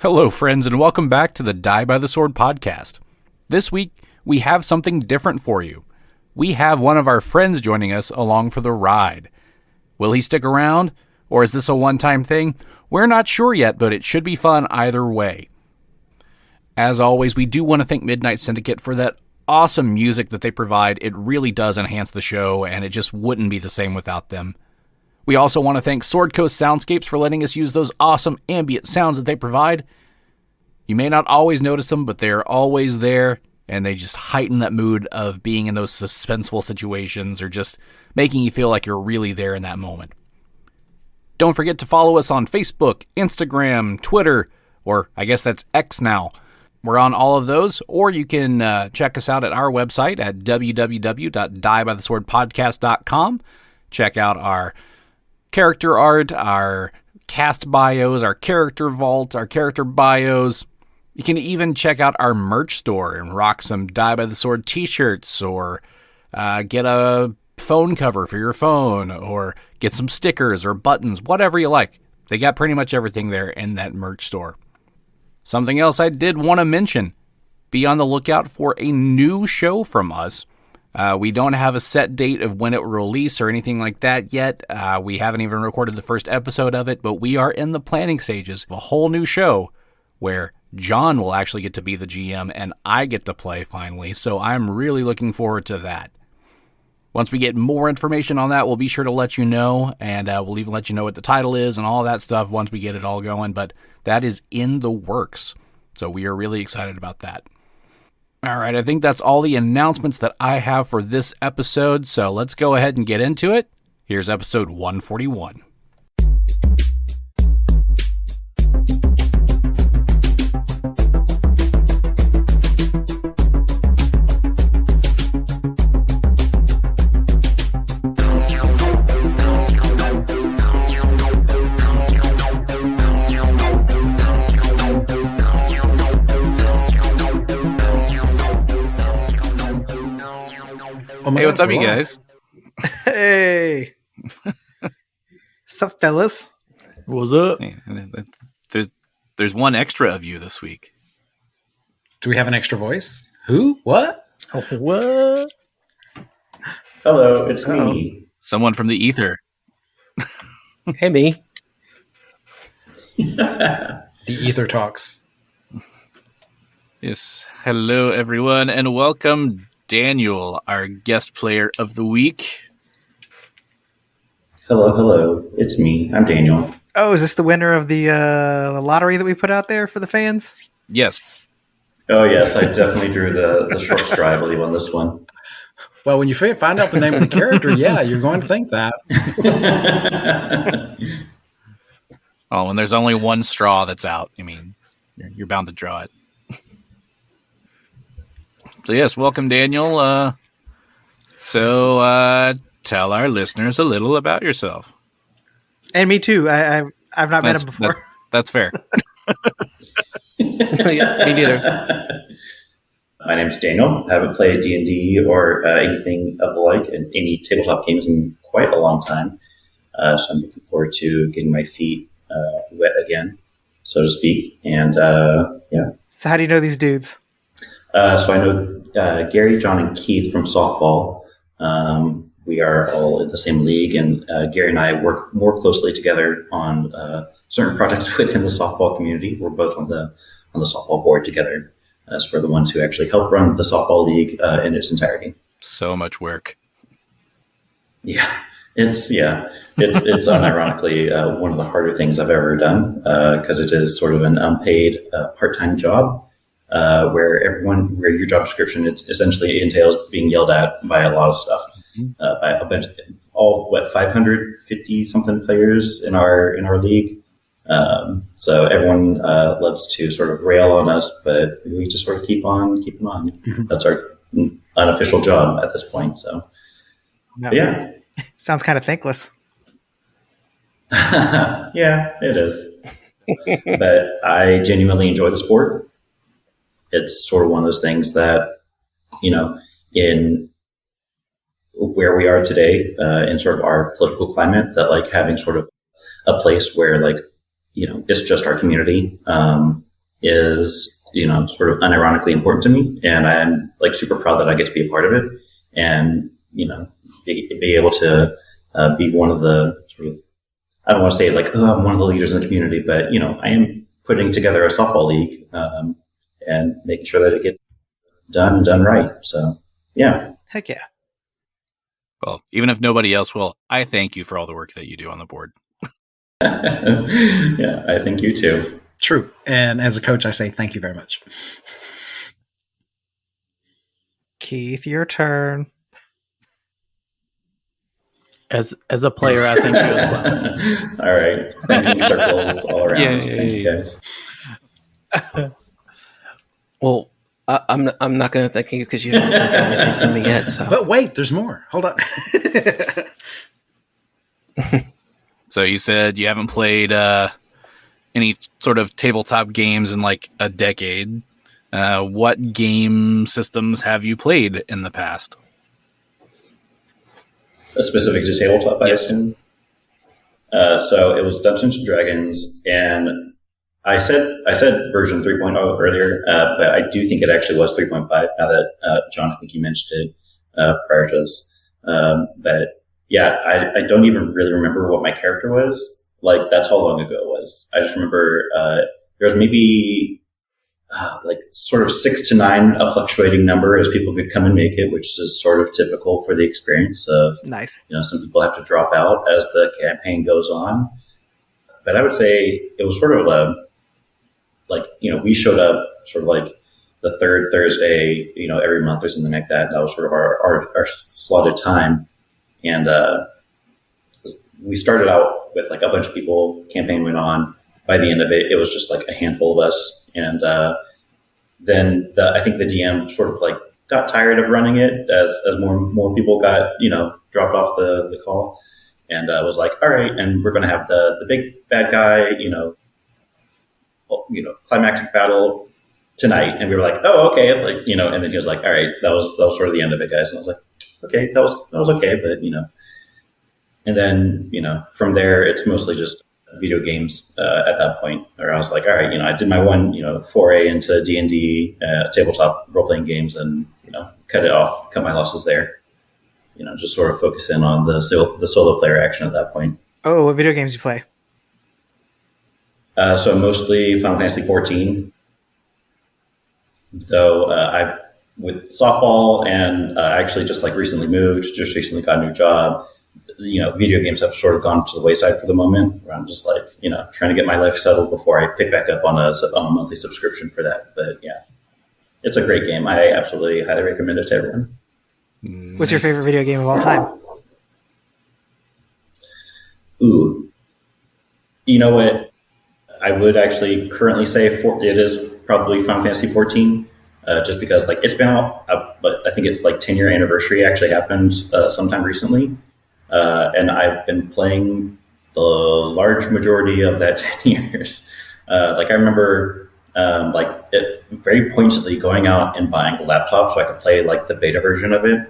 Hello, friends, and welcome back to the Die by the Sword podcast. This week, we have something different for you. We have one of our friends joining us along for the ride. Will he stick around, or is this a one-time thing? We're not sure yet, but it should be fun either way. As always, we do want to thank Midnight Syndicate for that awesome music that they provide. It really does enhance the show, and it just wouldn't be the same without them. We also want to thank Sword Coast Soundscapes for letting us use those awesome ambient sounds that they provide. You may not always notice them, but they're always there, and they just heighten that mood of being in those suspenseful situations or just making you feel like you're really there in that moment. Don't forget to follow us on Facebook, Instagram, Twitter, or I guess that's X now. We're on all of those, or you can check us out at our website at www.diebytheswordpodcast.com. Check out our character art, our cast bios, our character vault, our character bios. You can even check out our merch store and rock some Die by the Sword t-shirts, or get a phone cover for your phone, or get some stickers or buttons, whatever you like. They got pretty much everything there in that merch store. Something else I did want to mention, be on the lookout for a new show from us. We don't have a set date of when it will release or anything like that yet. We haven't even recorded the first episode of it, but we are in the planning stages of a whole new show where John will actually get to be the GM and I get to play finally, so I'm really looking forward to that. Once we get more information on that, we'll be sure to let you know, and we'll even let you know what the title is and all that stuff once we get it all going, but that is in the works, so we are really excited about that. All right, I think that's all the announcements that I have for this episode, so let's go ahead and get into it. Here's episode 141. Hey, what's up, you guys? Hey. What's up, fellas? What's up? Hey, there's one extra of you this week. Do we have an extra voice? Who? What? Oh, what? Hello, it's me. Someone from the ether. Hey, me. The ether talks. Yes. Hello, everyone, and welcome, Daniel, our guest player of the week. Hello. It's me. I'm Daniel. Oh, is this the winner of the lottery that we put out there for the fans? Yes. Oh, yes, I definitely drew the short straw, I believe, on this one. Well, when you find out the name of the character, yeah, you're going to think that. Oh, when there's only one straw that's out, I mean, you're bound to draw it. So yes, welcome, Daniel. So tell our listeners a little about yourself. And me too. I've not met him before. That's fair. Yeah, me neither. My name's Daniel. I haven't played D&D or anything of the like in any tabletop games in quite a long time. So I'm looking forward to getting my feet wet again, so to speak. And yeah. So how do you know these dudes? So I know Gary, John, and Keith from softball. We are all in the same league, and Gary and I work more closely together on certain projects within the softball community. We're both on the softball board together. So we're the ones who actually help run the softball league in its entirety. So much work. Yeah, it's unironically one of the harder things I've ever done because it is sort of an unpaid part-time job. Where your job description essentially entails being yelled at by a lot of stuff, by a bunch, 550 something players in our league. So everyone loves to sort of rail on us, but we just sort of keep on keeping on. Mm-hmm. That's our unofficial job at this point. So, yeah, sounds kind of thankless. Yeah, it is. But I genuinely enjoy the sport. It's sort of one of those things that, in where we are today, in sort of our political climate, that like having sort of a place where like, it's just our community, is, sort of unironically important to me. And I'm like super proud that I get to be a part of it and, be able to be one of the sort of, I don't want to say like, oh, I'm one of the leaders in the community, but, I am putting together a softball league and making sure that it gets done and done right. So, yeah. Heck yeah. Well, even if nobody else will, I thank you for all the work that you do on the board. Yeah, I thank you too. True. And as a coach, I say thank you very much. Keith, your turn. As a player, I thank you as well. All right. Thank you circles all around. Yay. Thank you guys. Well, I'm not going to thank you because you haven't done anything for me yet. So, But wait, there's more. Hold on. So you said you haven't played any sort of tabletop games in like a decade. What game systems have you played in the past? Specific to tabletop, I assume. So it was Dungeons and Dragons, and I said version 3.0 earlier, but I do think it actually was 3.5. Now that John, I think you mentioned it prior to this, but yeah, I don't even really remember what my character was. Like that's how long ago it was. I just remember there was maybe like sort of 6 to 9, a fluctuating number as people could come and make it, which is sort of typical for the experience of, Nice. some people have to drop out as the campaign goes on. But I would say it was sort of we showed up sort of like the third Thursday, every month or something like that. That was sort of our slotted time. And we started out with like a bunch of people, campaign went on. By the end of it, it was just like a handful of us. And then I think the DM sort of like got tired of running it as more people got, dropped off the call, and was like, all right, and we're going to have the big bad guy, climactic battle tonight. And we were like, oh, okay. Like, and then he was like, all right, that was sort of the end of it, guys. And I was like, okay, that was okay. But, and then, from there, it's mostly just video games at that point, where I was like, all right, I did my one, foray into D&D, tabletop role-playing games, and, cut my losses there, just sort of focus in on the solo player action at that point. Oh, what video games you play? So mostly Final Fantasy 14, though I've with softball and actually just like recently got a new job. Video games have sort of gone to the wayside for the moment, where I'm just like, trying to get my life settled before I pick back up on a monthly subscription for that. But yeah, it's a great game. I absolutely highly recommend it to everyone. What's your favorite video game of all time? Ooh, you know what? I would actually currently say it is probably Final Fantasy 14, just because like it's been out, but I think it's like 10-year anniversary actually happened sometime recently. And I've been playing the large majority of that 10 years. I remember it very pointedly going out and buying a laptop so I could play like the beta version of it.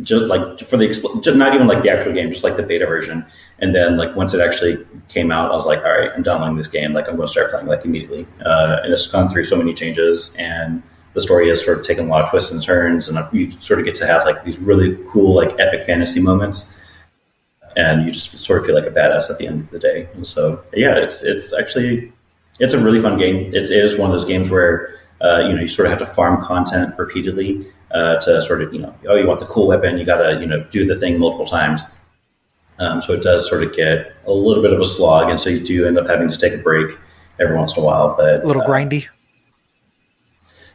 Just like for just not even like the actual game, just like the beta version. And then like once it actually came out, I was like, all right, I'm downloading this game. Like I'm going to start playing like immediately. And it's gone through so many changes, and the story has sort of taken a lot of twists and turns, and you sort of get to have like these really cool, like epic fantasy moments, and you just sort of feel like a badass at the end of the day. And so, yeah, it's a really fun game. It is one of those games where, you sort of have to farm content repeatedly to sort of, you want the cool weapon, you got to, do the thing multiple times. So it does sort of get a little bit of a slog, and so you do end up having to take a break every once in a while. But A little grindy.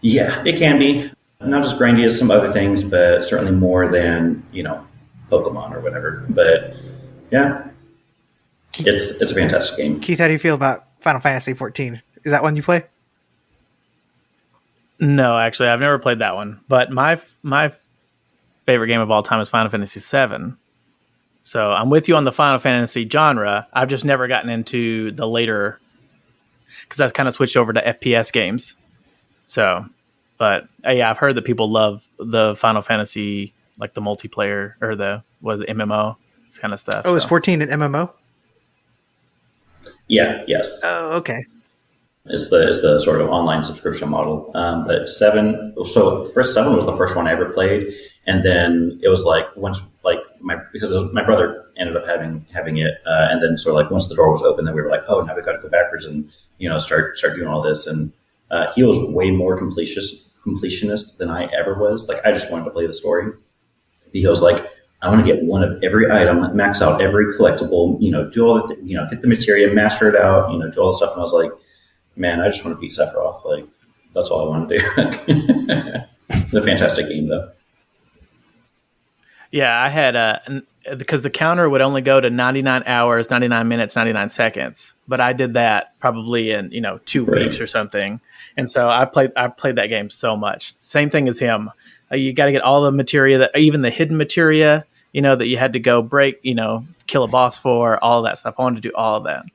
Yeah, it can be. Not as grindy as some other things, but certainly more than, Pokemon or whatever. But yeah, it's a fantastic game. Keith, how do you feel about Final Fantasy 14? Is that one you play? No, actually, I've never played that one. But my favorite game of all time is Final Fantasy VII. So I'm with you on the Final Fantasy genre. I've just never gotten into the later, because I've kind of switched over to FPS games. So, but yeah, I've heard that people love the Final Fantasy, like the multiplayer or the MMO, this kind of stuff. Oh, is 14 an MMO? Yeah, yes. Oh, okay. It's the sort of online subscription model. But seven, so first seven was the first one I ever played, and then it was like once because my brother ended up having it, and then sort of like once the door was open, then we were like, oh, now we got to go backwards and start doing all this, and he was way more completionist than I ever was. Like I just wanted to play the story. He was like, I want to get one of every item, max out every collectible, do all the get the materia, master it out, do all the stuff, and I was like, man, I just want to beat Sephiroth. Like, that's all I want to do. It's a fantastic game, though. Yeah, I had because the counter would only go to 99 hours, 99 minutes, 99 seconds. But I did that probably in 2 weeks or something. And so I played that game so much. Same thing as him. You got to get all the materia, even the hidden materia, that you had to go break, kill a boss for, all of that stuff. I wanted to do all of that.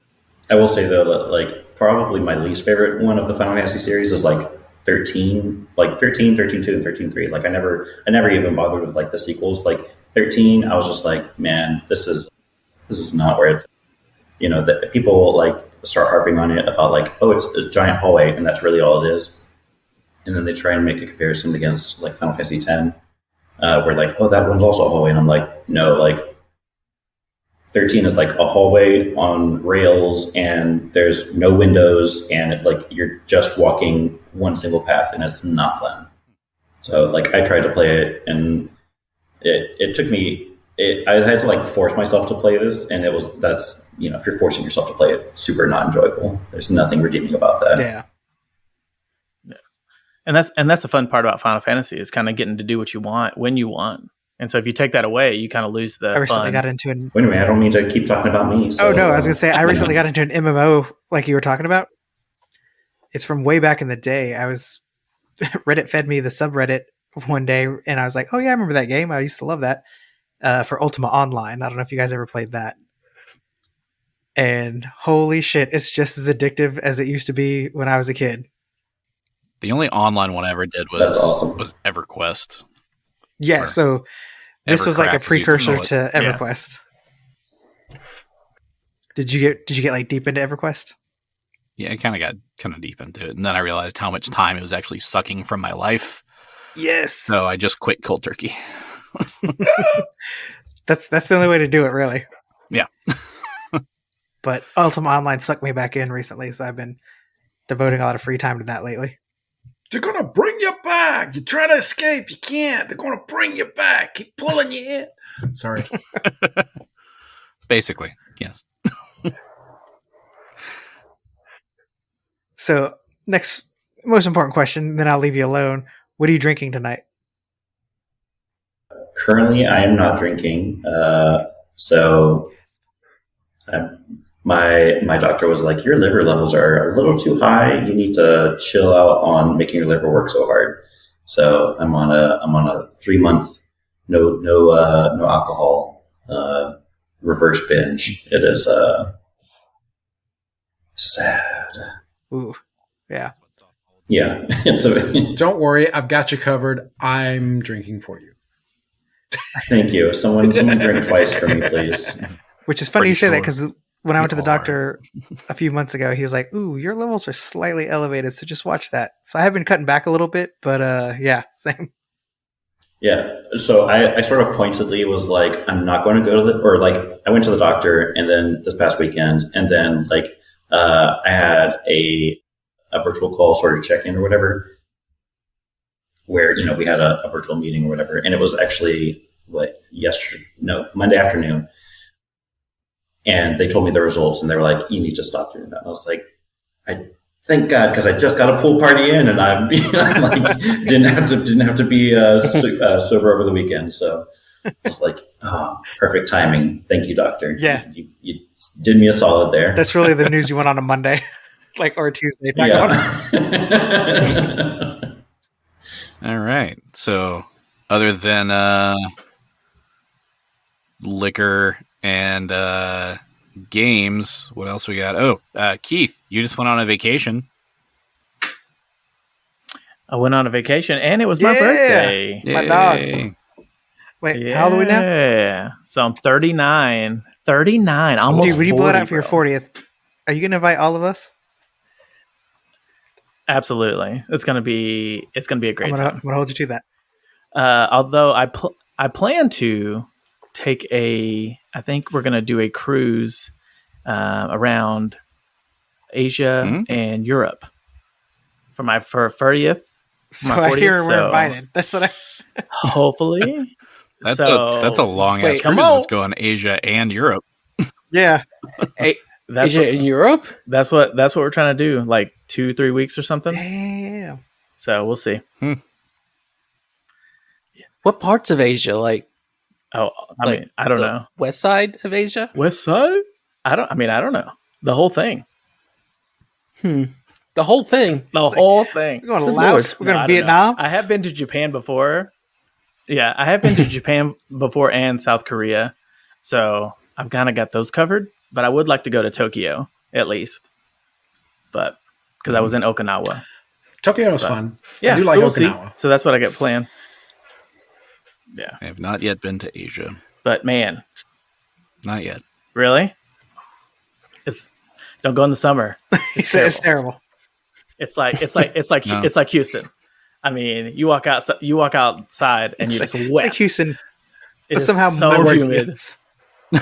I will say though that like probably my least favorite one of the Final Fantasy series is like 13, 13, 13.2, and 13.3. Like I never even bothered with like the sequels. Like 13, I was just like, man, this is not where it's, that people like start harping on it about like, oh, it's a giant hallway and that's really all it is. And then they try and make a comparison against like Final Fantasy X, where like, oh, that one's also a hallway. And I'm like, no, like 13 is like a hallway on rails and there's no windows and like you're just walking one single path and it's not fun. So like I tried to play it and it took me, I had to like force myself to play this, and that's if you're forcing yourself to play it, it's super not enjoyable. There's nothing redeeming about that. Yeah. And that's the fun part about Final Fantasy is kind of getting to do what you want when you want. And so if you take that away, you kind of lose the I recently fun. got into an... Wait a minute, I don't mean to keep talking about me. So, oh, no, I was going to say, I recently got into an MMO like you were talking about. It's from way back in the day. Reddit fed me the subreddit one day, and I was like, oh, yeah, I remember that game. I used to love that for Ultima Online. I don't know if you guys ever played that. And holy shit, it's just as addictive as it used to be when I was a kid. The only online one I ever did That's awesome. was EverQuest. Yeah, so this was like a Evercraft, precursor as to EverQuest. Yeah. Did you get like deep into EverQuest? Yeah, I kind of got deep into it, and then I realized how much time it was actually sucking from my life. Yes. So I just quit cold turkey. That's the only way to do it, really. Yeah. But Ultima Online sucked me back in recently, so I've been devoting a lot of free time to that lately. They're going to bring you back. You try to escape, you can't. They're going to bring you back. Keep pulling you in. Sorry. Basically, yes. So, next, most important question, then I'll leave you alone. What are you drinking tonight? Currently, I am not drinking. My doctor was like, your liver levels are a little too high. You need to chill out on making your liver work so hard. So I'm on a 3-month no alcohol reverse binge. It is sad. Ooh, yeah. Yeah. Don't worry, I've got you covered. I'm drinking for you. Thank you. Someone drink twice for me, please. Which is funny you say that, sure. because when I went to the doctor a few months ago, he was like, ooh, your levels are slightly elevated, so just watch that. So I have been cutting back a little bit, but yeah, same. Yeah. So I sort of pointedly was like, I'm not going to go to I went to the doctor, and then this past weekend, and then I had a virtual call sort of check-in or whatever, where, we had a virtual meeting or whatever. And it was actually Monday afternoon. And they told me the results, and they were like, you need to stop doing that. And I was like, thank God, because I just got a pool party in, and I'm like, didn't have to be sober over the weekend. So I was like, oh, perfect timing. Thank you, doctor. Yeah. You did me a solid there. That's really the news you want on a Monday, or a Tuesday. All right. So other than liquor and games, what else we got? Oh, Keith, you just went on a vacation. I went on a vacation, and it was my birthday. My dog. Wait, how old are we now? Yeah. So I'm 39. 39. So, almost dude, when you blow it 40, out for your bro. 40th, are you going to invite all of us? Absolutely, it's gonna be a great I'm time. gonna hold you to that. Although I plan to take I think we're gonna do a cruise around Asia and Europe for my 30th. So I hear we're invited. That's what I. Hopefully. That's a long ass cruise. Let's go on Asia and Europe. Yeah. Asia and Europe? That's what we're trying to do, like 2-3 weeks or something. Damn. So we'll see. What parts of Asia? Like, I mean, I don't know. West side of Asia? West side? I don't know. The whole thing. The whole thing. Whole thing. We're going to Laos. We're going to Vietnam. I have been to Japan before. Yeah, I have been to Japan before and South Korea. So I've kind of got those covered. But I would like to go to Tokyo, at least. But because I was in Okinawa. Tokyo was fun. Yeah, I do like Okinawa. See. So that's what I got planned. Yeah. I have not yet been to Asia. But man. Not yet. Really? Don't go in the summer. It's terrible. It's like Houston. I mean, you walk outside and you're just wet. It's like Houston. It is somehow so more humid.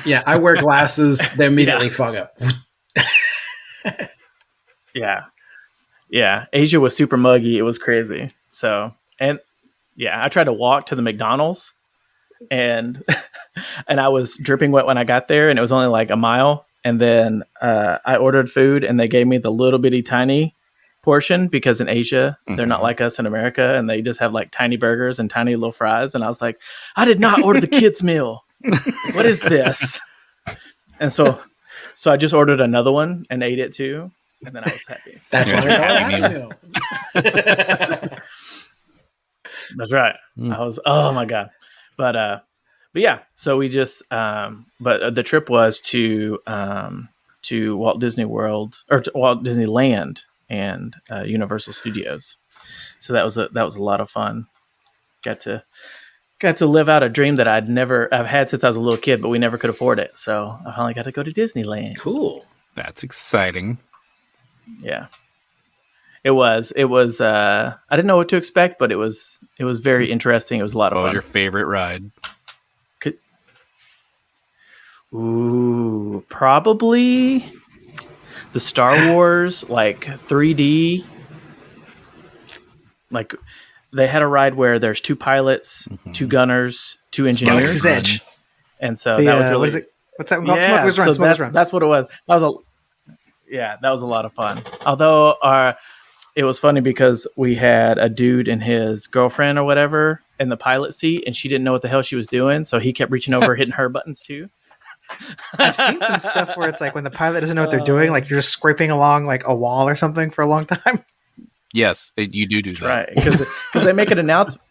Yeah, I wear glasses. They immediately fog up. Yeah. Asia was super muggy. It was crazy. So, and yeah, I tried to walk to the McDonald's and I was dripping wet when I got there, and it was only like a mile. And then I ordered food, and they gave me the little bitty tiny portion because in Asia, they're not like us in America, and they just have like tiny burgers and tiny little fries. And I was like, I did not order the kids' meal. What is this? And so I just ordered another one and ate it too, and then I was happy. That's what I call. That's right. I was, oh my God. But yeah, so we just but the trip was to Walt Disney World, or to Walt Disneyland and Universal Studios. So that was a lot of fun. Got to live out a dream that I've had since I was a little kid, but we never could afford it. So I finally got to go to Disneyland. Cool. That's exciting. Yeah. It was I didn't know what to expect, but it was very interesting. It was a lot of fun. What was your favorite ride? Ooh, probably the Star Wars, like 3D. Like they had a ride where there's 2 pilots, 2 gunners, 2 engineers. Galaxy's Edge. And so that was really... what is it? What's that one called? Smuggler's Run. Smuggler's Run. That's what it was. That was a lot of fun. Although it was funny because we had a dude and his girlfriend or whatever in the pilot seat, and she didn't know what the hell she was doing, so he kept reaching over, hitting her buttons too. I've seen some stuff where it's like when the pilot doesn't know what they're doing, like you're just scraping along like a wall or something for a long time. Yes, you do that. Right, because they make an announcement.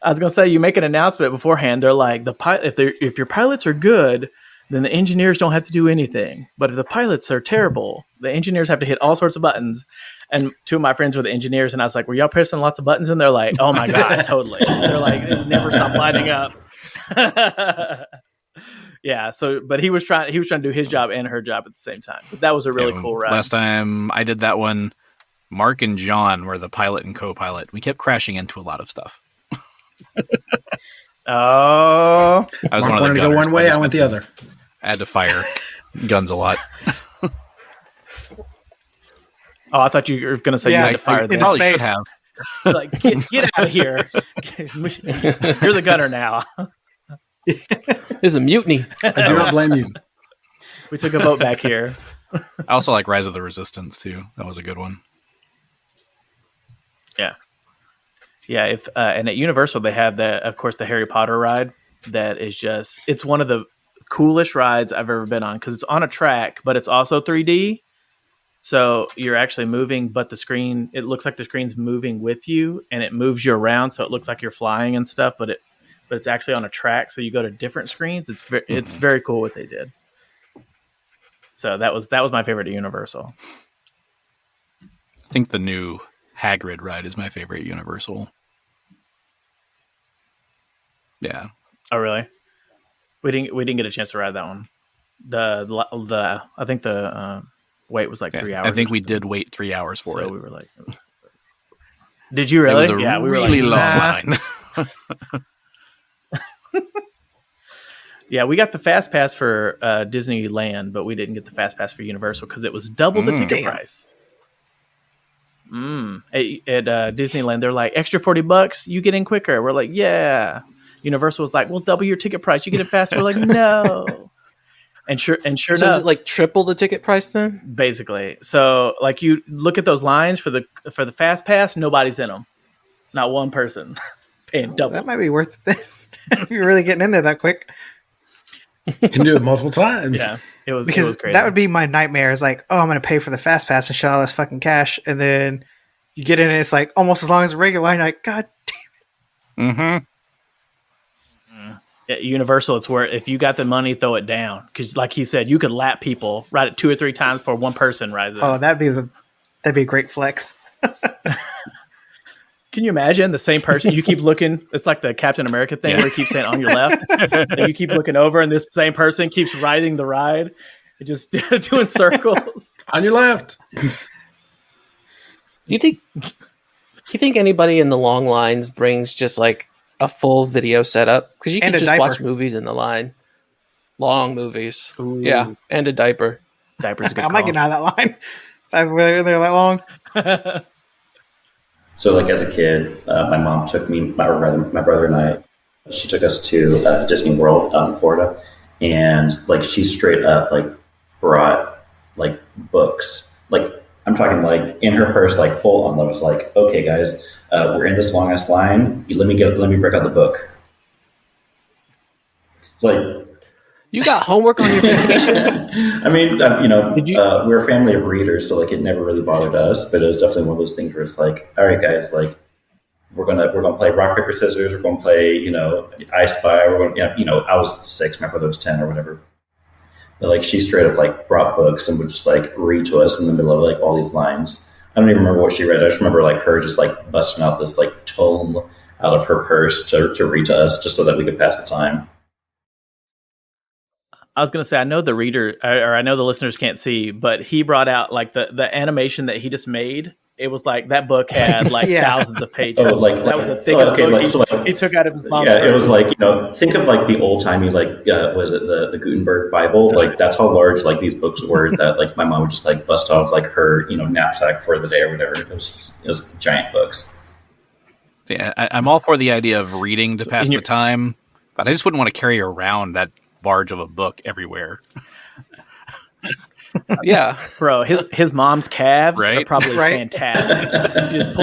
I was going to say, you make an announcement beforehand. They're like, if your pilots are good, then the engineers don't have to do anything. But if the pilots are terrible, the engineers have to hit all sorts of buttons. And 2 of my friends were the engineers, and I was like, were y'all pressing lots of buttons? And they're like, oh my God, totally. They're like, it never stopped lighting up. Yeah, so, but he was trying to do his job and her job at the same time. But that was a really cool ride. Last time I did that one, Mark and John were the pilot and co-pilot. We kept crashing into a lot of stuff. Oh, I was Mark one of the wanted to go one way, I went the other. I had to fire guns a lot. Oh, I thought you were going to say you had to fire them. Probably should have. Like, get out of here. You're the gunner now. There's a mutiny. I do not blame you. We took a vote back here. I also like Rise of the Resistance too. That was a good one. Yeah. And at Universal they have of course, the Harry Potter ride. That is it's one of the coolest rides I've ever been on because it's on a track, but it's also 3D. So you're actually moving, but it looks like the screen's moving with you, and it moves you around, so it looks like you're flying and stuff. But it's actually on a track, so you go to different screens. It's very cool what they did. So that was my favorite at Universal. I think the new Hagrid ride is my favorite at Universal. Yeah. Oh, really? We didn't get a chance to ride that one. I think the wait was like 3 hours. I think we did wait 3 hours for it. So we were like, Did you It really? was a Yeah, we were really like, long nah. line. Yeah, we got the fast pass for Disneyland, but we didn't get the fast pass for Universal because it was double the ticket Damn. price. At Disneyland, they're like, extra $40, you get in quicker. We're like, yeah. Universal was like, we'll double your ticket price, you get it faster. We're like, no. And sure So enough, is it like triple the ticket price then? basically. So like you look at those lines for the fast pass, nobody's in them, not one person paying double. That might be worth it. If you're really getting in there that quick. You can do it multiple times. Yeah, it was Because great. that would be my nightmare. Is like, oh, I'm going to pay for the fast pass and shell all this fucking cash, and then you get in and it's like almost as long as a regular line. You're like, God damn. Mm-hmm. At Universal, it's where if you got the money, throw it down. Because like he said, you could lap people, ride it 2 or 3 times for one person rides it. Oh, that'd be a great flex. Can you imagine the same person? You keep looking. It's like the Captain America thing where he keeps saying on your left. And you keep looking over and this same person keeps riding the ride. And just doing circles. On your left. You think anybody in the long lines brings just like a full video setup? Because you can And a just diaper. watch movies in the line. Long movies. Ooh. Yeah. And a diaper. Diapers a good I might call. get out of that line if I've been in there that long. So, like as a kid, my mom took me, my brother and I. She took us to Disney World out in Florida, and like she straight up like brought like books. Like I'm talking like in her purse, like full on. I was like, okay, guys, we're in this long ass line. Let me break out the book. Like. You got homework on your vacation? I mean, we're a family of readers, so like it never really bothered us. But it was definitely one of those things where it's like, all right, guys, like we're gonna play rock paper scissors. We're gonna play, I Spy. We're gonna, I was 6, my brother was 10 or whatever. But like she straight up like brought books and would just like read to us in the middle of like all these lines. I don't even remember what she read. I just remember like her just like busting out this like tome out of her purse to read to us just so that we could pass the time. I was going to say, I know the reader, or I know the listeners can't see, but he brought out like the animation that he just made. It was like that book had like Yeah. thousands of pages. Oh, like- that was the like- thickest okay, book like- he, so, like- he took out of his mom's Yeah, it purse. was like, think of like the old timey, like, was it the Gutenberg Bible? Like, that's how large like these books were that like my mom would just like bust off like her, knapsack for the day or whatever. It was giant books. Yeah, I'm all for the idea of reading to pass and the you're- time, but I just wouldn't want to carry around that large of a book everywhere. Yeah. Bro, his mom's calves are Right? probably Right. fantastic. She just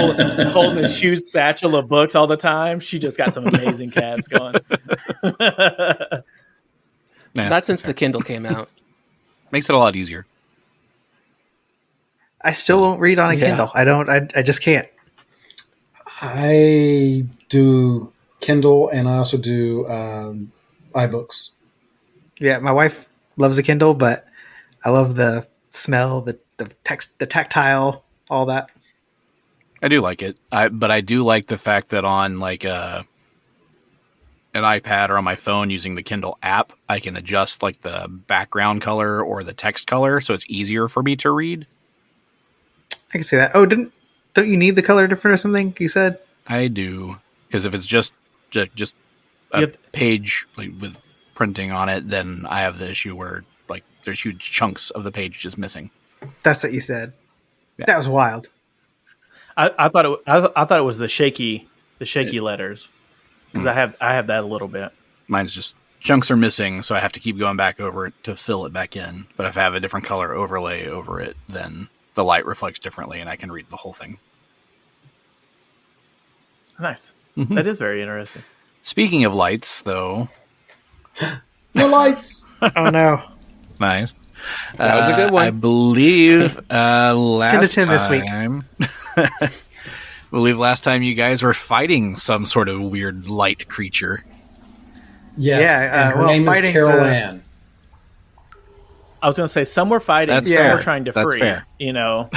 holding his huge satchel of books all the time. She just got some amazing calves going. Yeah, Not since the Kindle came out. makes it a lot easier. I still won't read on a Yeah. Kindle. I just can't. I do Kindle and I also do iBooks. Yeah, my wife loves a Kindle, but I love the smell, the text, the tactile, all that. I do like it, but I do like the fact that on like an iPad or on my phone using the Kindle app, I can adjust like the background color or the text color, so it's easier for me to read. I can see that. Oh, don't you need the color different or something? You said. I do, because if it's just a Yep. page like, with printing on it, then I have the issue where like there's huge chunks of the page just missing. That's what you said. Yeah. That was wild. I thought it was the shaky letters because I have that a little bit. Mine's just chunks are missing, so I have to keep going back over it to fill it back in. But if I have a different color overlay over it, then the light reflects differently and I can read the whole thing. Nice. Mhm. That is very interesting. Speaking of lights, though, No lights. Oh no. nice. That was a good one. I believe last 10 this week. time, I believe last time you guys were fighting some sort of weird light creature. Yes. Yeah, and her well, name is fighting's, Carol Ann. I was going to say some were fighting, That's some fair. were trying to That's free. fair. You know,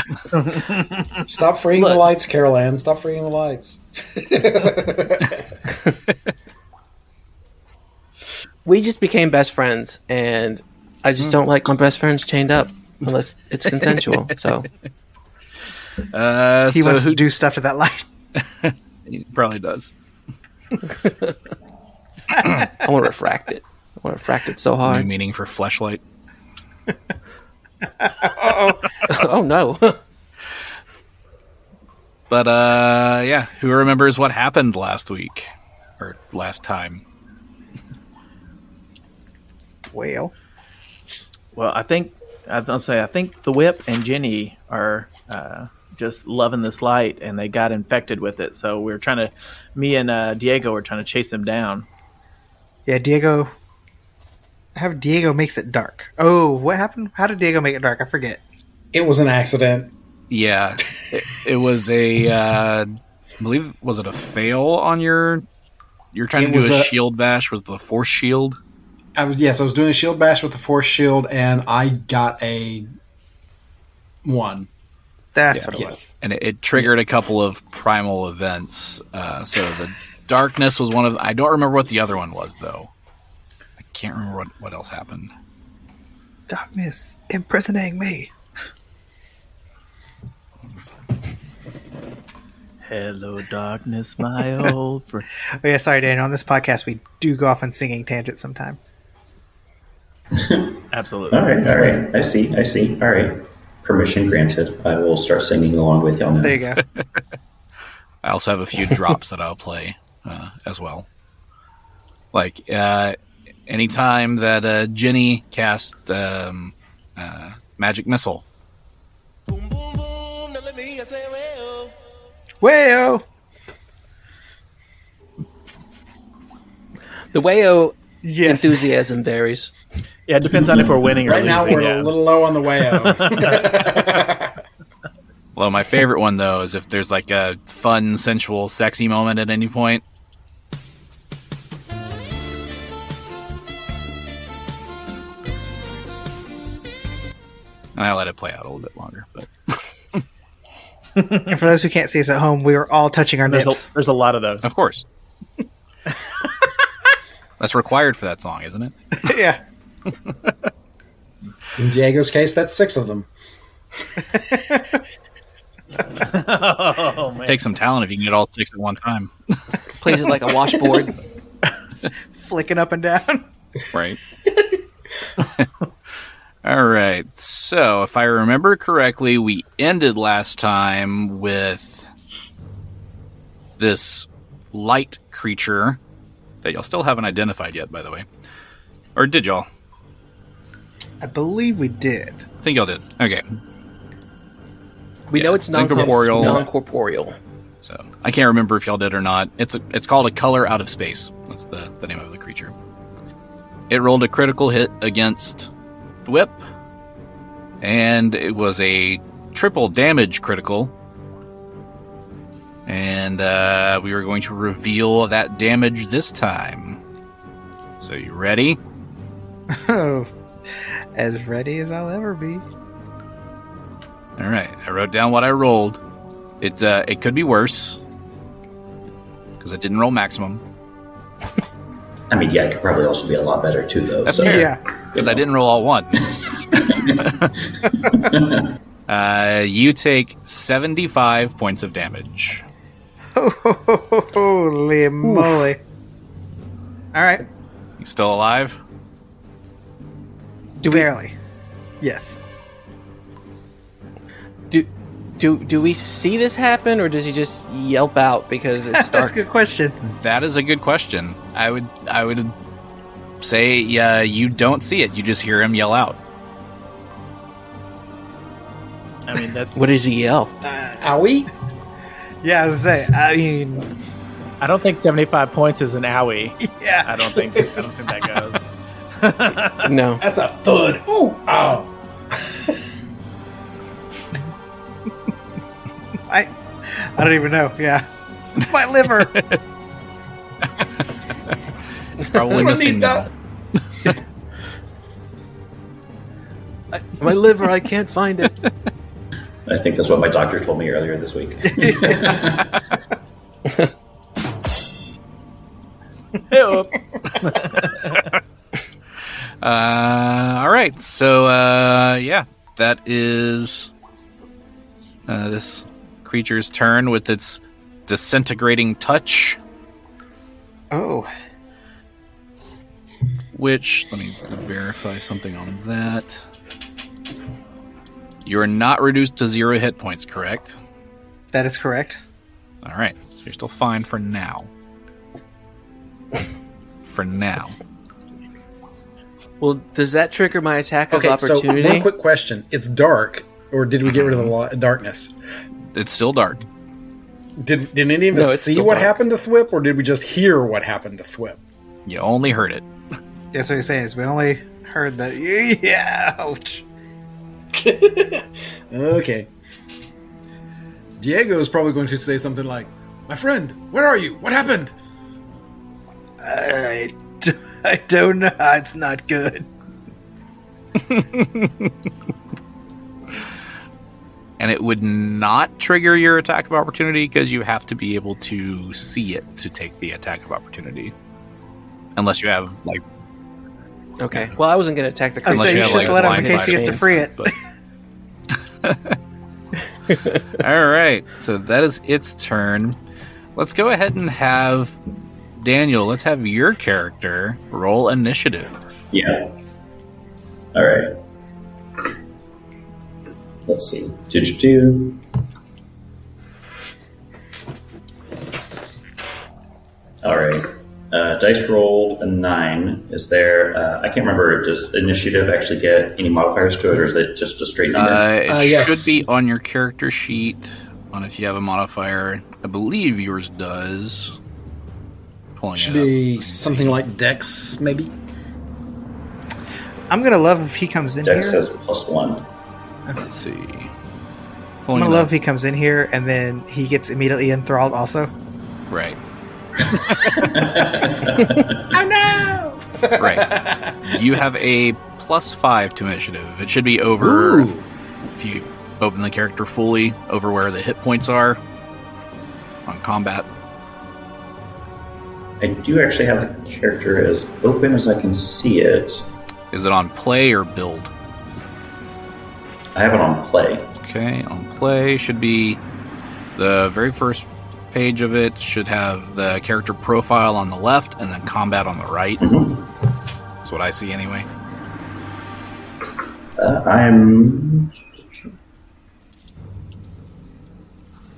Stop freeing the Look. lights, Carol Ann. Stop freeing the lights. We just became best friends, and I just don't like my best friends chained up unless it's consensual. So He so wants who, to do stuff to that light. He probably does. I want to refract it. I want to refract it so New hard. meaning for fleshlight. Oh no. But yeah, who remembers what happened last week or last time? Well, I think Thwip and Genny are just loving this light, and they got infected with it. So me and Diego were trying to chase them down. yeah, Diego. How Diego makes it dark. Oh, what happened? How did Diego make it dark? I forget. It was an accident. Yeah, it was I believe, was it a fail on you're trying to do a shield bash with the force shield? I was doing a shield bash with the force shield, and I got a 1. That's what it was. And it triggered a couple of primal events. So the darkness was one of... I don't remember what the other one was, though. I can't remember what else happened. Darkness imprisoning me. Hello, darkness, my old friend. Oh yeah, sorry, Dan. On this podcast, we do go off on singing tangents sometimes. Absolutely. All right. I see. All right. Permission granted. I will start singing along with y'all now. There you go. I also have a few drops that I'll play as well. Like, anytime that Genny casts Magic Missile. Wayo. The Wayo Yes. enthusiasm varies. Yeah, it depends on if we're winning or Right losing. now, we're yeah. a little low on the way out. Well, my favorite one, though, is if there's like a fun, sensual, sexy moment at any point. I let it play out a little bit longer, but And for those who can't see us at home, we were all touching our nips. There's a lot of those. of course. That's required for that song, isn't it? Yeah. In Diego's case, that's 6 of them. Oh, man. Take some talent if you can get all 6 at one time. Plays it like a washboard. Flicking up and down. Right. All right. So, if I remember correctly, we ended last time with this light creature that y'all still haven't identified yet, by the way. Or did y'all? I believe we did. I think y'all did. Okay. We know it's incorporeal. non-corporeal. So, I can't remember if y'all did or not. It's called a color out of space. That's the name of the creature. It rolled a critical hit against Thwip, and it was a triple damage critical. And we were going to reveal that damage this time. So you ready? Oh, as ready as I'll ever be. All right. I wrote down what I rolled. It could be worse because I didn't roll maximum. I mean, yeah, it could probably also be a lot better too, though. That's so, fair. Yeah. Because I didn't roll all ones. You take 75 points of damage. Holy moly. All right. You still alive? Barely. Yes. Do we see this happen, or does he just yelp out because it's That's dark? a good question. That is a good question. I would say you don't see it. You just hear him yell out. I mean, that's. What does he yell? Owie? Yeah, I was saying. I mean, I don't think 75 points is an owie. yeah. I don't think that goes. No. That's a thud. Ooh! Oh! I don't even know. Yeah. My liver. It's probably I don't missing need now. My liver, I can't find it. I think that's what my doctor told me earlier this week. All right. So yeah, that is this creature's turn with its Disintegrating Touch, Oh, which, let me verify something on that. You are not reduced to 0 hit points, correct? that is correct. All right, so you're still fine for now. For now. Well, does that trigger my attack of Okay, so opportunity? one quick question. It's dark, or did we get rid of the darkness? It's still dark. Did any of us No, it's see still what dark. happened to Thwip, or did we just hear what happened to Thwip? You only heard it. That's what he's saying. Is we only heard the yeah. Ouch. Okay. Diego is probably going to say something like, "My friend, where are you? What happened?" I don't know. It's not good. And it would not trigger your attack of opportunity because you have to be able to see it to take the attack of opportunity. Unless you have, like... Okay. Well, I wasn't going to attack the I Unless say you you have, should just like, let a him in case he gets to blind free it. but- All right, so that is its turn. Let's go ahead and have... Daniel, let's have your character roll initiative. Yeah. All right. Let's see. Do. All right. Dice rolled a 9. Is there? I can't remember. Does initiative actually get any modifiers to it, or is it just a straight number? It Yes. should be on your character sheet. On if you have a modifier. I believe yours does. Pulling Should it up. be something like Dex, maybe. I'm gonna love if he comes in Dex here. says +1. Let's see. I'm Pulling gonna it love up. if he comes in here and then he gets immediately enthralled. Also, Right. oh no! Right. You have a +5 to initiative. It should be over Ooh. if you open the character fully over where the hit points are on combat. I do actually have the character as open as I can see it. Is it on play or build? I have it on play. Okay, on play should be the very first page of it should have the character profile on the left and then combat on the right. Mhm. That's what I see anyway.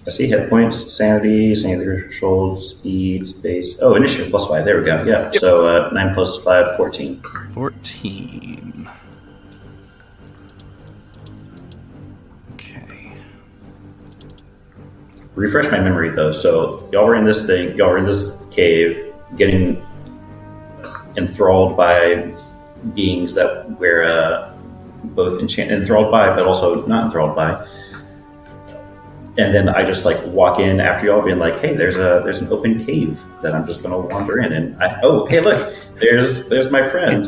I see hit points, sanity threshold, speed, space. Oh, initiative +5. There we go. Yeah. So 9 + 5, 14. 14. Okay. Refresh my memory though. So y'all were in this thing. Y'all were in this cave, getting enthralled by beings that were both enthralled by, but also not enthralled by. And then I just like walk in after y'all, being like, "Hey, there's an open cave that I'm just gonna wander in." And hey, look, there's my friend.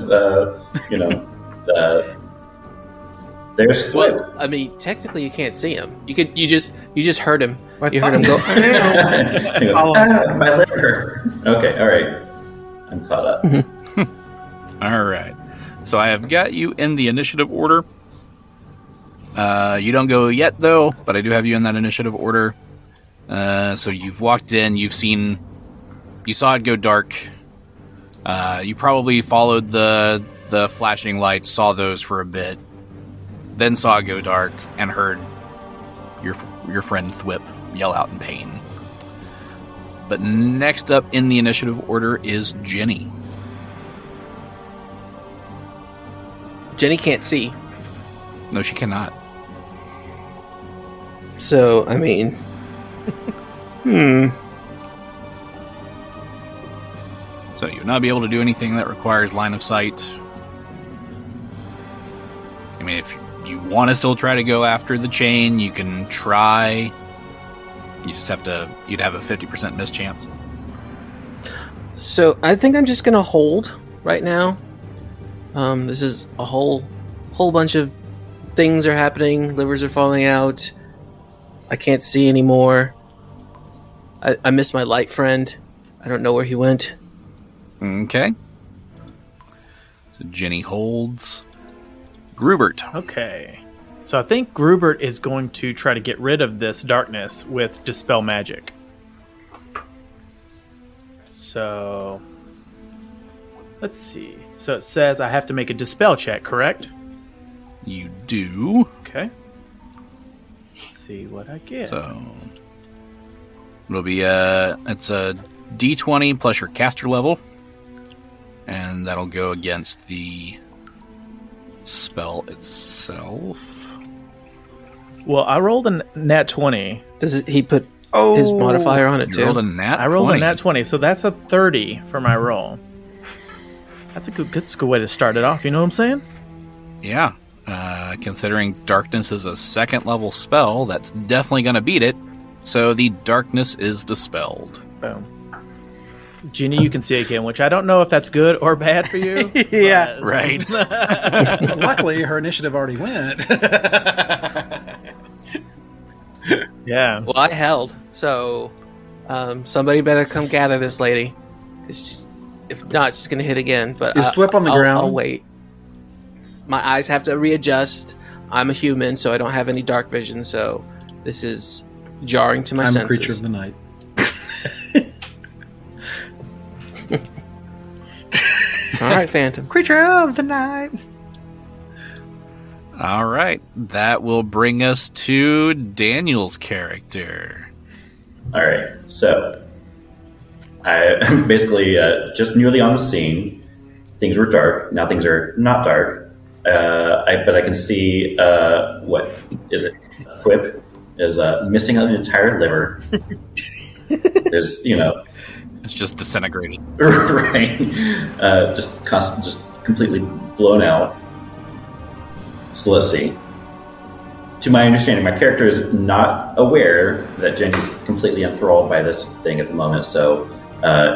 There's Well, Thwip. I mean, technically, you can't see him. You just heard him. I You thought heard him he go. was- You go, Follow. my liver. Okay, all right, I'm caught up. All right. So I have got you in the initiative order. You don't go yet, though, but I do have you in that initiative order. So you've walked in, you saw it go dark. You probably followed the flashing lights, saw those for a bit, then saw it go dark, and heard your friend Thwip yell out in pain. But next up in the initiative order is Genny. Genny can't see. No, she cannot. So, I mean, So you would not be able to do anything that requires line of sight. I mean, if you want to still try to go after the chain, you can try. You just have to, you'd have a 50% mischance. So I think I'm just gonna hold right now. This is a whole bunch of things are happening. Livers are falling out. I can't see anymore. I miss my light friend. I don't know where he went. Okay. So Genny holds. Grubert. Okay. So I think Grubert is going to try to get rid of this darkness with Dispel Magic. So let's see. So it says I have to make a dispel check, correct? You do. Okay. Let's see what I get. So it'll be it's a D20 plus your caster level, and that'll go against the spell itself. Well, I rolled a nat 20. He put his modifier on it You too? rolled a nat I rolled 20. a nat 20, so that's a 30 for my roll. That's a good way to start it off. You know what I'm saying? Yeah. Considering darkness is a second level spell, that's definitely going to beat it. So the darkness is dispelled. Boom. Genny, you can see again, which I don't know if that's good or bad for you. Yeah. but- Right. Luckily, her initiative already went. Yeah. Well, I held, so somebody better come gather this lady. If not, she's going to hit again. But Is Thwip on the ground? I'll wait. My eyes have to readjust. I'm a human, so I don't have any dark vision, so this is jarring to my I'm a senses. creature of the night. All right, Phantom. Creature of the night. All right. That will bring us to Daniel's character. All right, so I'm basically just newly on the scene. Things were dark. Now things are not dark. But I can see what is it? Thwip is missing an entire liver. There's, It's just disintegrated. right, just completely blown out. So let's see. To my understanding, my character is not aware that Genny's completely enthralled by this thing at the moment, so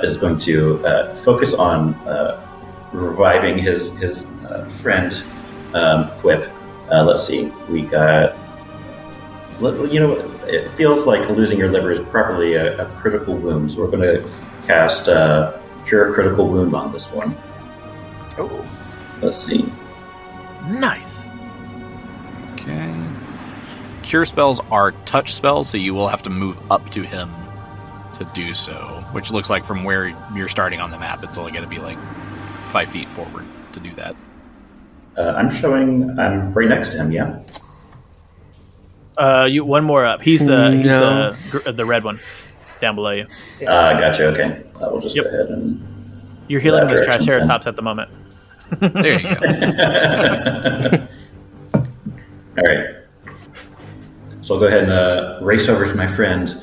is going to focus on reviving his friend, Thwip. Let's see. We got... it feels like losing your liver is probably a critical wound, so we're going to cast Cure Critical Wound on this one. Oh. Let's see. Nice. Okay. Cure spells are touch spells, so you will have to move up to him to do so, which looks like from where you're starting on the map, it's only going to be like 5 feet forward to do that. I'm right next to him, yeah? You one more up. He's the red one down below you. Gotcha, okay. We'll just Yep. go ahead and... You're healing That this direction, Triceratops at the moment. There you go. All right. So I'll go ahead and race over to my friend.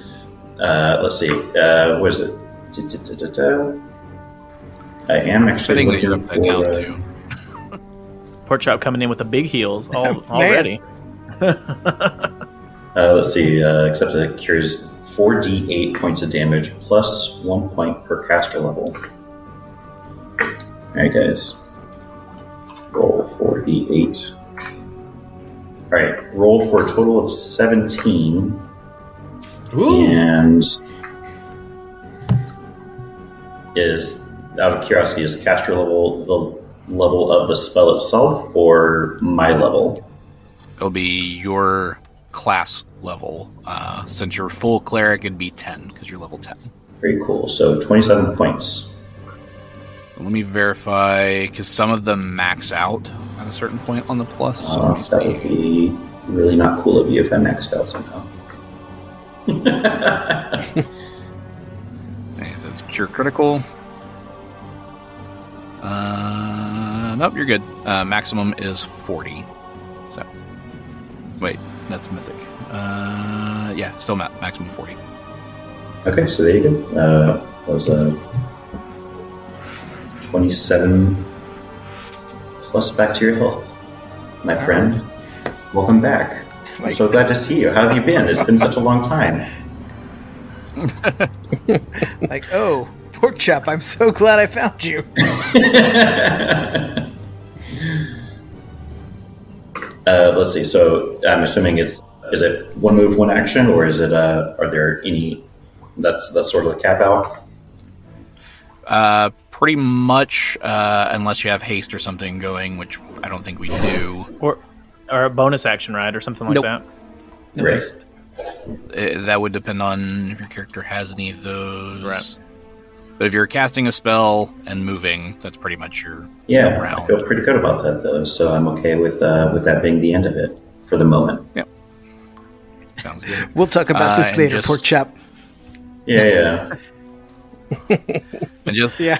Let's see. What is it? I am actually Fitting that you're looking upside for... down too. Porkchop coming in with the big heels already. let's see. Except it cures 4d8 points of damage plus 1 point per caster level. All right, guys. Roll 4d8. All right. Roll for a total of 17. Ooh. And is, out of curiosity, is caster level the level of the spell itself or my level? It'll be your class level. Since you're full cleric, it'd be 10 because you're level 10. Very cool. So 27 points. Let me verify because some of them max out at a certain point on the plus. So let me That would see. be really not cool of you if I maxed out somehow. Okay, so it's cure critical. Nope, you're good. Maximum is 40. So, wait, that's mythic. Yeah, still maximum 40. Okay, so there you go. That was a 27 plus back to your health. My friend, welcome back. I'm so glad to see you. How have you been? It's been such a long time. Like, oh, Porkchop, I'm so glad I found you. Let's see. So I'm assuming is it one move, one action, or is it? Are there any? That's sort of the cap out. Pretty much, unless you have haste or something going, which I don't think we do. Or a bonus action, right? Or something like Nope. that. No Right. haste. That would depend on if your character has any of those. Right. But if you're casting a spell and moving, that's pretty much your Yeah, round. I feel pretty good about that, though, so I'm okay with that being the end of it for the moment. Yep. Sounds good. We'll talk about this and later, just- Porkchop. Yeah. And just Yeah.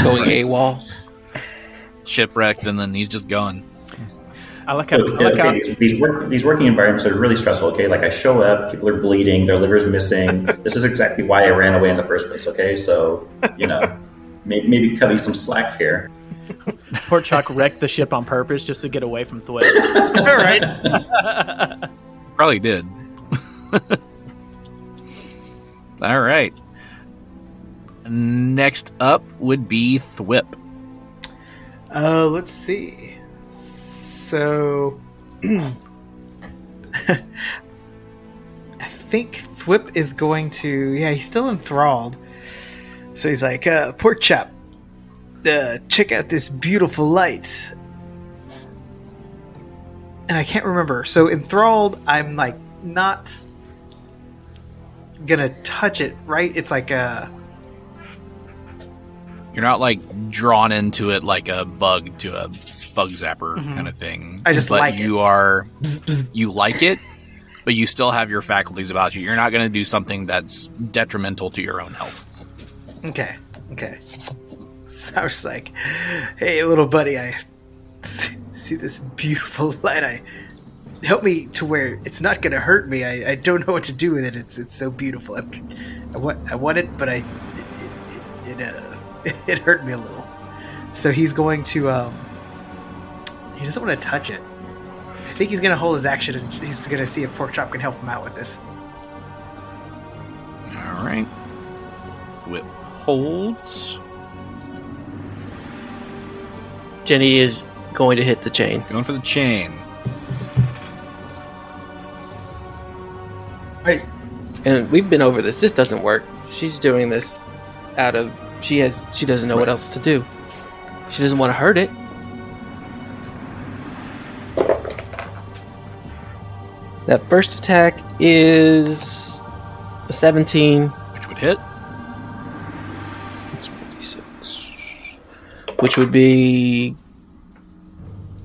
Going AWOL. shipwrecked, and then he's just gone. I like how. These working environments are really stressful, okay? Like, I show up, people are bleeding, their liver's missing. This is exactly why I ran away in the first place, okay? So, maybe cut me some slack here. Porkchop wrecked the ship on purpose just to get away from Thwip. All right. Probably did. All right. Next up would be Thwip. Let's see. So, I think Thwip is going to. Yeah, he's still enthralled. So he's like, Porkchop, check out this beautiful light. And I can't remember. So enthralled, I'm like not gonna touch it, right? It's like a. You're not like drawn into it like a bug to a bug zapper kind of thing. I just but like it. you are you like it, but you still have your faculties about you. You're not going to do something that's detrimental to your own health. Okay. So I was like, hey, little buddy, I see this beautiful light. Help me to where it's not going to hurt me. I don't know what to do with it. It's so beautiful. I want it, but it hurt me a little. So he's going to, he doesn't want to touch it. I think he's going to hold his action and he's going to see if Porkchop can help him out with this. All right. Thwip holds. Genny is going to hit the chain. Going for the chain. Right. And we've been over this. This doesn't work. She's doing this out of she doesn't know what else to do. She doesn't want to hurt it. That first attack is a 17, Which would hit. which would be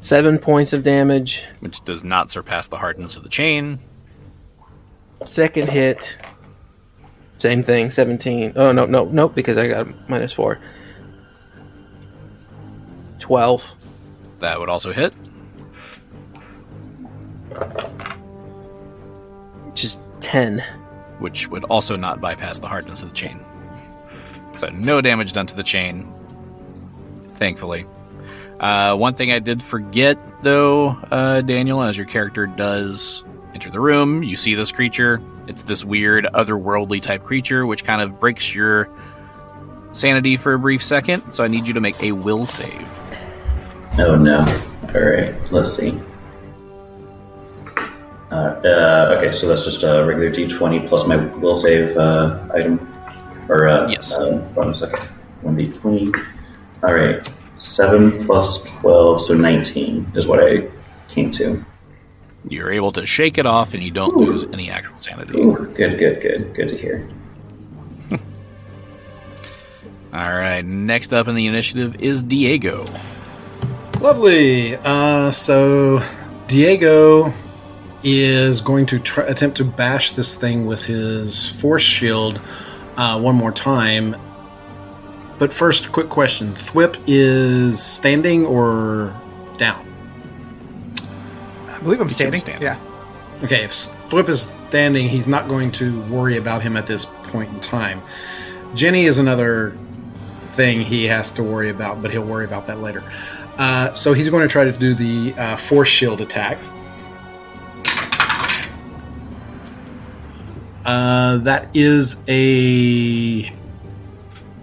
7 points of damage. Which does not surpass the hardness of the chain. Second hit, same thing, 17. Oh, no, because I got -4. 12. That would also hit. Just 10. Which would also not bypass the hardness of the chain. So no damage done to the chain. Thankfully. One thing I did forget, though, Daniel, as your character does enter the room, you see this creature. It's this weird, otherworldly type creature, which kind of breaks your sanity for a brief second. So I need you to make a will save. Oh no. Alright, let's see. Okay, so that's just a regular d20 plus my will save item. Or, Yes. Hold on a second. 1d20. Alright. 7 plus 12, so 19 is what I came to. You're able to shake it off, and you don't lose any actual sanity. Ooh, good. Good to hear. All right, next up in the initiative is Diego. Lovely. So Diego is going to attempt to bash this thing with his force shield one more time. But first, quick question. Thwip is standing or down? I believe I'm standing. Yeah. Okay, if Thwip is standing, he's not going to worry about him at this point in time. Genny is another thing he has to worry about, but he'll worry about that later. So he's going to try to do the force shield attack. That is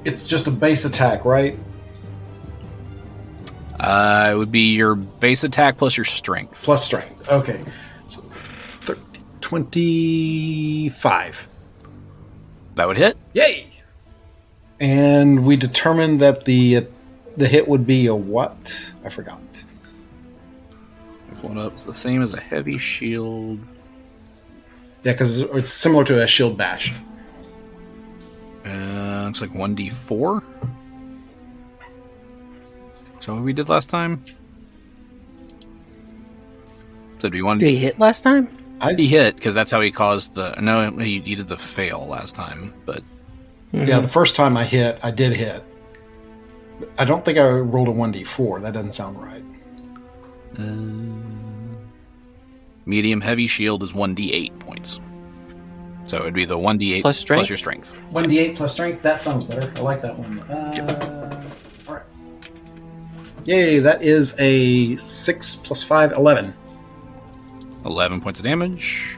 it's just a base attack, right? It would be your base attack plus your strength. Plus strength. Okay. So 25. That would hit. Yay! And we determined that the hit would be a what? I forgot. Pull it up. It's the same as a heavy shield. Yeah, because it's similar to a shield bash. looks like 1d4. So what we did last time? So it'd be one. Did he hit last time? He hit because that's how he caused the. No, he did the fail last time, but Yeah, the first time I did hit. I don't think I rolled a 1d4. That doesn't sound right. medium heavy shield is 1d8 points. So it'd be the 1d8 Plus strength? plus your strength. 1d8 plus strength. That sounds better. I like that one. All right. Yay, that is a 6 plus 5, 11. 11 points of damage.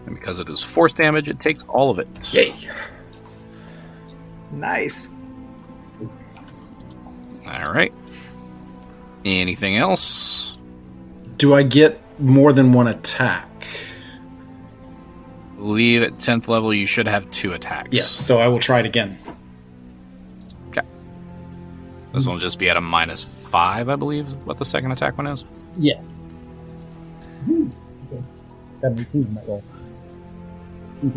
And because it is force damage, it takes all of it. Yay. Nice. All right. Anything else? Do I get more than one attack? Leave at 10th level, you should have 2 attacks. Yes, so I will try it again. Okay. This one will just be at a -5, I believe, is what the second attack one is. Yes. Okay. Got an 18 in that roll.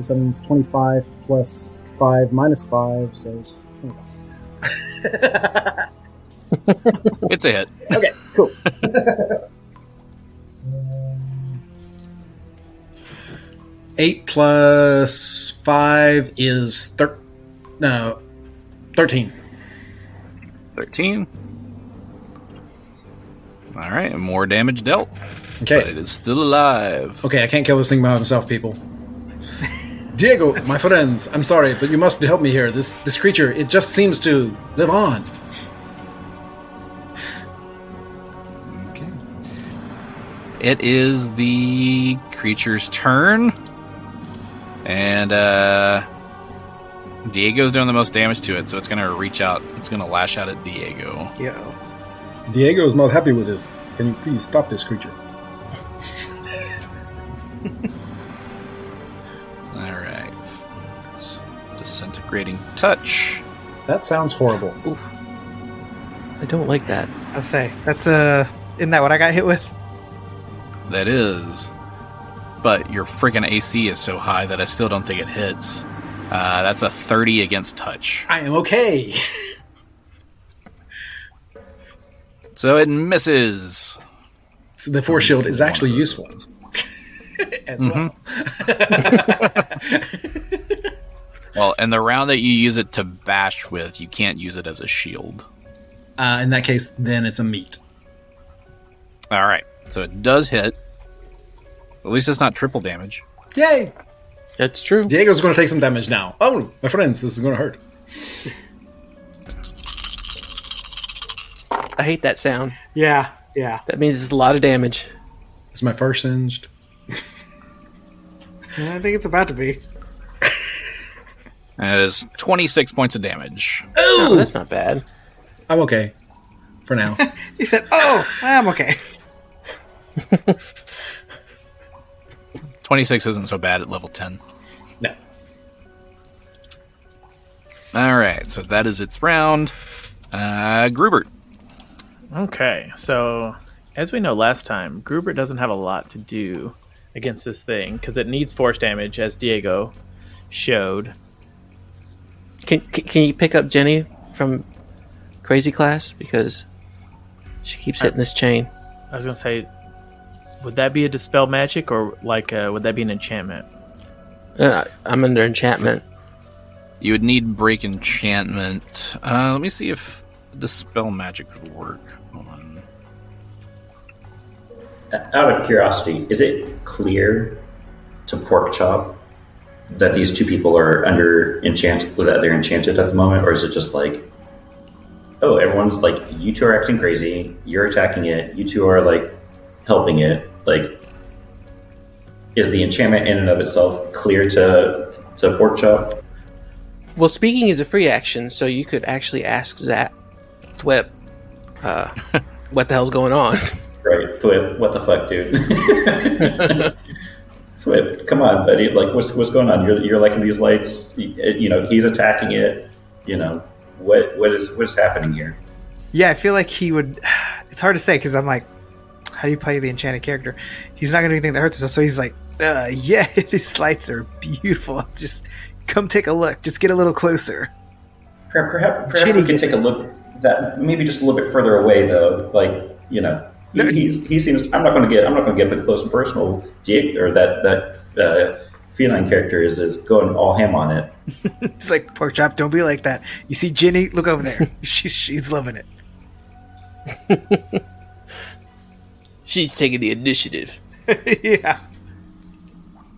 7 is 25 plus 5 minus 5, so it's 25. It's a hit. Okay, cool. 8 plus 5 is 13. 13. All right, and more damage dealt. Okay. But it is still alive. Okay, I can't kill this thing by myself, people. Diego, my friends, I'm sorry, but you must help me here. This creature, it just seems to live on. Okay. It is the creature's turn. And Diego's doing the most damage to it, so it's going to reach out. It's going to lash out at Diego. Yo. Diego is not happy with this. Can you please stop this creature? All right. Disintegrating touch. That sounds horrible. Oof. I don't like that. I'll say that's isn't that what I got hit with? That is. But your freaking AC is so high that I still don't think it hits. That's a 30 against touch. I am okay. So it misses. So the force shield is actually useful. As well. Well, and the round that you use it to bash with, you can't use it as a shield. In that case, then it's a meat. All right. So it does hit. At least it's not triple damage. Yay! That's true. Diego's going to take some damage now. Oh, my friends, this is going to hurt. I hate that sound. Yeah. That means it's a lot of damage. It's my first singed. I think it's about to be. And it is 26 points of damage. Oh, that's not bad. I'm okay. For now. He said, "Oh, I'm okay." 26 isn't so bad at level 10. No. All right, so that is its round. Grubert. Okay, so as we know last time, Grubert doesn't have a lot to do against this thing because it needs force damage, as Diego showed. Can you pick up Genny from Crazy Class? Because she keeps hitting this chain. I was going to say, would that be a dispel magic or would that be an enchantment? I'm under enchantment. You would need break enchantment. Let me see if dispel magic would work. Hold on. Out of curiosity, is it clear to Porkchop that these two people are that they're enchanted at the moment, or is it just like, oh, everyone's like, you two are acting crazy, you're attacking it, you two are like helping it? Like, is the enchantment in and of itself clear to Porkchop? Well, speaking is a free action, so you could actually ask Thwip, what the hell's going on? Right, Thwip, what the fuck, dude? Thwip, come on, buddy. Like, what's going on? You're liking these lights. You know, he's attacking it. You know, what is happening here? Yeah, I feel like he would. It's hard to say because I'm like, how do you play the enchanted character? He's not going to do anything that hurts himself. So he's like, yeah, these lights are beautiful. Just come take a look. Just get a little closer. Perhaps Genny we could gets take a look at that, maybe just a little bit further away, though. Like, you know, he seems. I'm not going to get up close and personal. Jake or that feline character is going all ham on it. It's like, Porkchop, don't be like that. You see Genny? Look over there. She's loving it. She's taking the initiative. Yeah.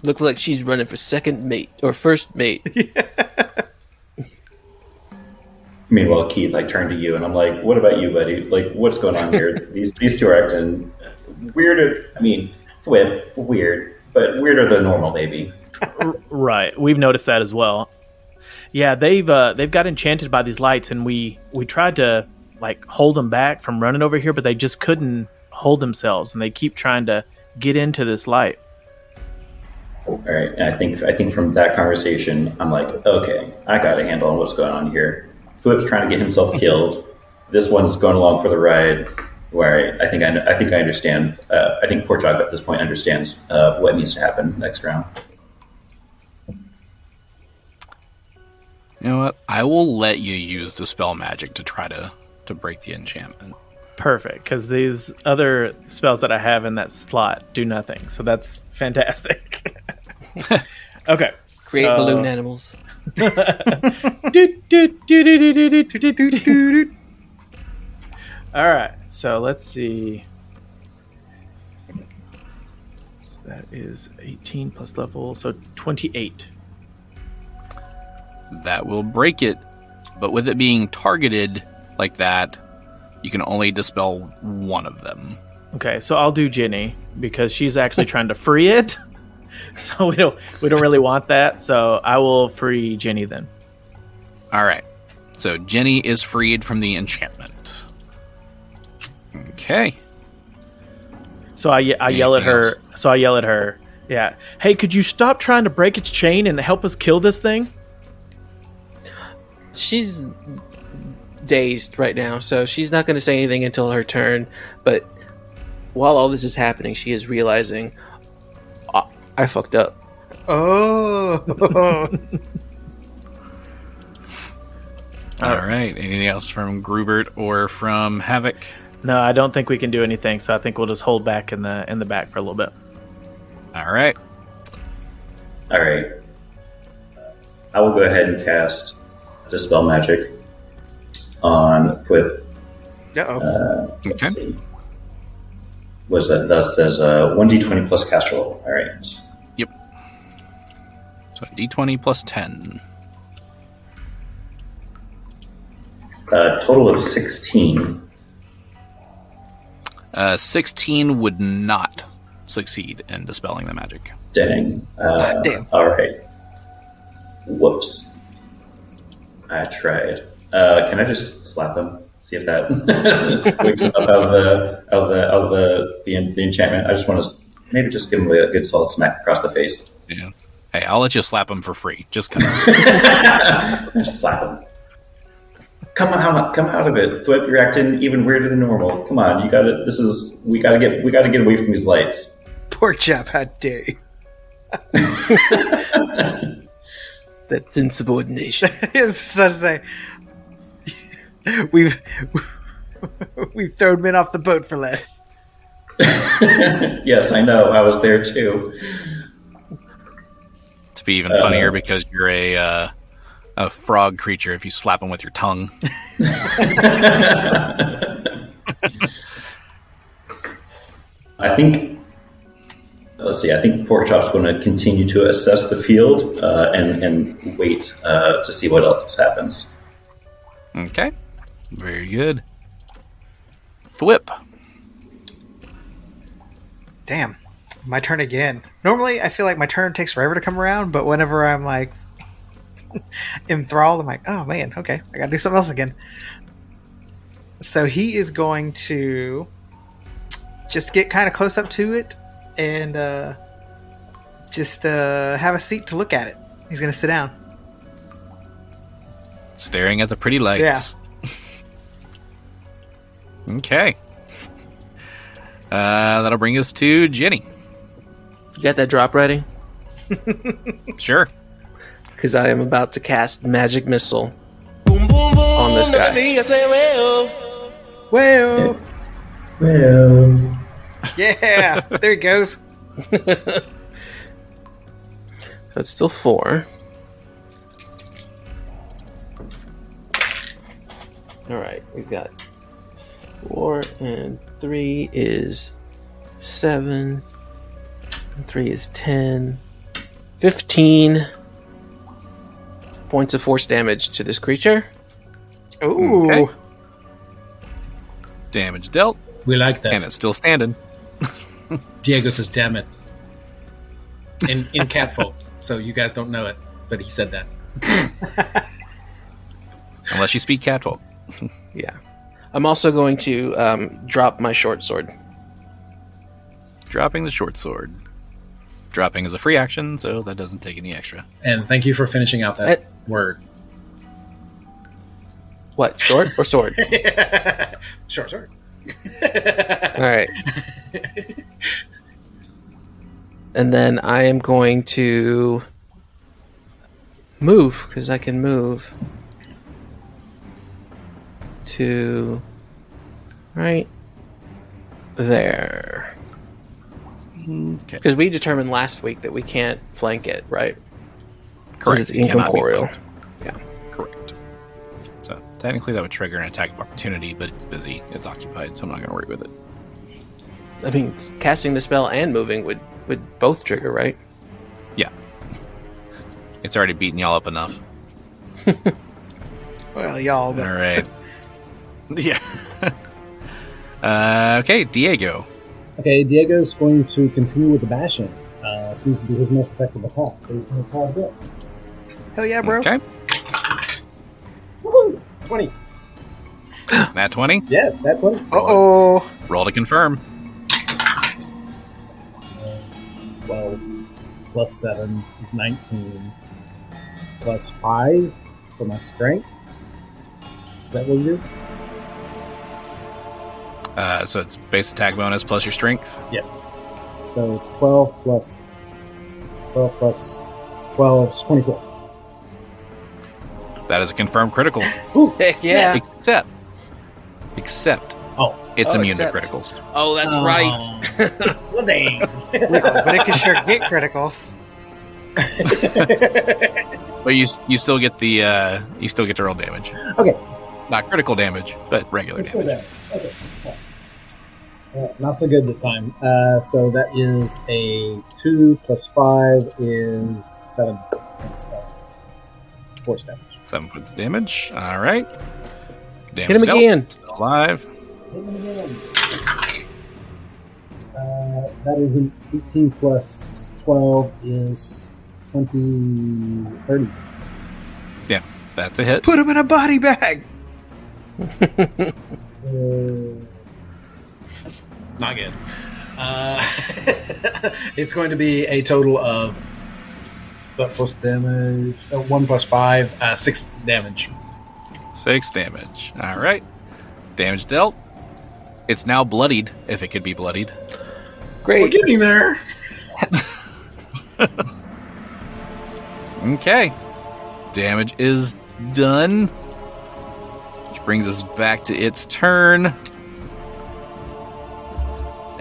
Looks like she's running for second mate or first mate. Meanwhile, Keith, I turn to you and I'm like, "What about you, buddy? Like, what's going on here? These two are acting weirder. I mean, Thwip, weird, but weirder than normal, maybe." Right. We've noticed that as well. Yeah, they've got enchanted by these lights, and we tried to like hold them back from running over here, but they just couldn't hold themselves, and they keep trying to get into this light. All right, and I think from that conversation, I'm like, okay, I got a handle on what's going on here. Thwip's trying to get himself killed. This one's going along for the ride. Where I think I understand. I think Porkchop at this point understands what needs to happen next round. You know what? I will let you use Dispel Magic to try to break the enchantment. Perfect, because these other spells that I have in that slot do nothing. So that's fantastic. Okay. Create balloon animals. All right, so let's see. So that is 18 plus level, so 28. That will break it, but with it being targeted like that, you can only dispel one of them. Okay, so I'll do Genny because she's actually trying to free it. So we don't really want that. So I will free Genny then. All right. So Genny is freed from the enchantment. Okay. So I yell at her. else? So I yell at her. Yeah. Hey, could you stop trying to break its chain and help us kill this thing? She's dazed right now, so she's not going to say anything until her turn. But while all this is happening, she is realizing, I fucked up. Oh. All right. Anything else from Grubert or from Havoc? No, I don't think we can do anything. So I think we'll just hold back in the back for a little bit. All right. All right. I will go ahead and cast Dispel Magic on Thwip. Uh-oh. Okay. Let's see. Was that says 1d20 plus cast roll. All right. Yep. So D20 plus 10. Total of 16. 16 would not succeed in dispelling the magic. Dang. Damn. All right. Whoops. I tried. Can I just slap him? See if that wakes him up out of the enchantment. I just want to maybe just give him a good solid smack across the face. Yeah. Hey, I'll let you slap him for free. Just cause. Just slap him. Come out of it. Thwip, you're acting even weirder than normal. Come on, you gotta. We gotta get away from these lights. Porkchop, how dare you? That's insubordination. It's such to say, we've thrown men off the boat for less. Yes, I know. I was there too. To be even funnier, because you're a frog creature if you slap him with your tongue. I think. Let's see. I think Porkchop's going to continue to assess the field and wait to see what else happens. Okay. Very good. Thwip. Damn. My turn again. Normally, I feel like my turn takes forever to come around, but whenever I'm like enthralled, I'm like, oh man, okay, I gotta do something else again. So he is going to just get kind of close up to it and just have a seat to look at it. He's gonna sit down. Staring at the pretty lights. Yeah. Okay. That'll bring us to Genny. You got that drop ready? Sure. Because I am about to cast Magic Missile. Boom boom on this guy. Well, Well, yeah, there he goes. So it's still 4. Alright, we've got 4 and 3 is 7. And 3 is 10. 15 points of force damage to this creature. Ooh. Okay. Damage dealt, We like that. and it's still standing. Diego says, damn it. In catfolk, so you guys don't know it, but he said that. Unless you speak catfolk. Yeah. I'm also going to drop my short sword. Dropping the short sword. Dropping is a free action, so that doesn't take any extra. And thank you for finishing out that word. What, short or sword? Short sword. Alright. And then I am going to move, because I can move to right there. Okay. Because we determined last week that we can't flank it, right? Correct. It's It cannot be incorporeal. flanked. Yeah. Correct. So technically that would trigger an attack of opportunity, but it's busy. It's occupied, so I'm not going to worry with it. I mean, casting the spell and moving would both trigger, right? Yeah. It's already beaten y'all up enough. Well, y'all, but All right. Yeah. Okay, Diego. Okay, Diego's going to continue with the bashing. Seems to be his most effective attack. So he's going to try a bit. hell yeah, bro. Okay. Woohoo! 20. Nat 20. Yes, that's 20. Uh-oh. Roll to confirm. 12 plus 7 is 19. Plus 5 for my strength. Is that what you do? So it's base attack bonus plus your strength. Yes. So it's 12 plus 12 is 24. That is a confirmed critical. Heck yeah. Except Oh. it's immune except. to criticals. Oh, that's right. Well, dang. But it can sure get criticals. But you still get the you still get to roll damage. Okay. Not critical damage, but regular Let's go damage. there. Okay. Not so good this time. So that is a 2 plus 5 is 7 points of force damage. 7 points of damage. All right. Damage Hit him dealt. again. Still alive. That is an 18 plus 12 is 20, 30. Yeah, that's a hit. Put him in a body bag. Not good. It's going to be a total of plus damage. 1 plus 5, 6 damage. 6 damage. All right. Damage dealt. It's now bloodied, if it could be bloodied. We're Great. getting there. Okay. Damage is done. Which brings us back to its turn.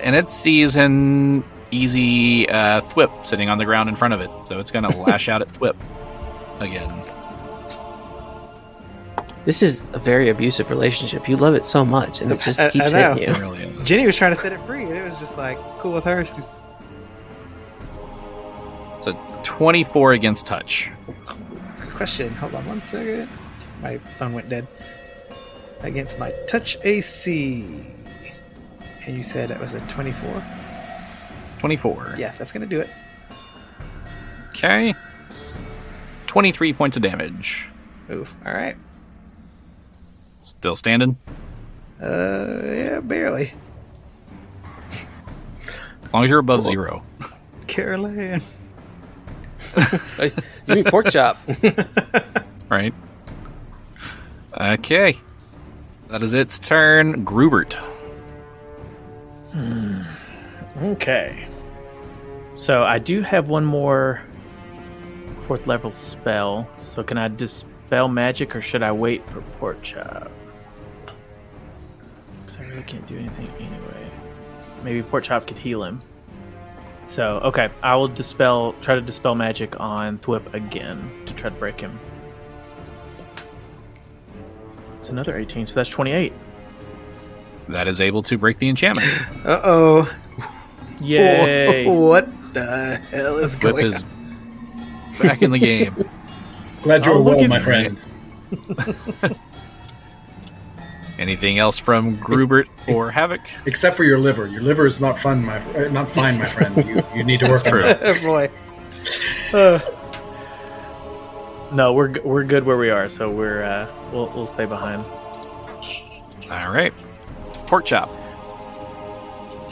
And it sees an easy Thwip sitting on the ground in front of it. So it's going to lash out at Thwip again. This is a very abusive relationship. You love it so much, and it just I keeps know. hitting you. Really is. Jenny was trying to set it free, and it was just like cool with her. She's So 24 against touch. That's a good question. Hold on 1 second. My phone went dead. Against my touch AC. And you said it was a 24? 24. Yeah, that's going to do it. Okay. 23 points of damage. Oof. All right. Still standing. Yeah, barely. As long as you're above 0. Caroline. You mean Porkchop? Right? Okay. That is its turn. Grubert. Okay. So I do have one more 4th level spell. So can I dispel dispel magic, or should I wait for Porkchop? Because I really can't do anything anyway. Maybe Porkchop could heal him. So, okay, I will try to dispel magic on Thwip again to try to break him. It's another 18, so that's 28. That is able to break the enchantment. Uh-oh. Yay! What the hell is Thwip going is on? back in the game. Glad you're Oh, look well, at my me. friend. Anything else from Grubert or Havoc? Except for your liver. Your liver is not fine, my friend. You need to work on that. Oh, boy. No, we're good where we are, so we'll stay behind. All right. Porkchop.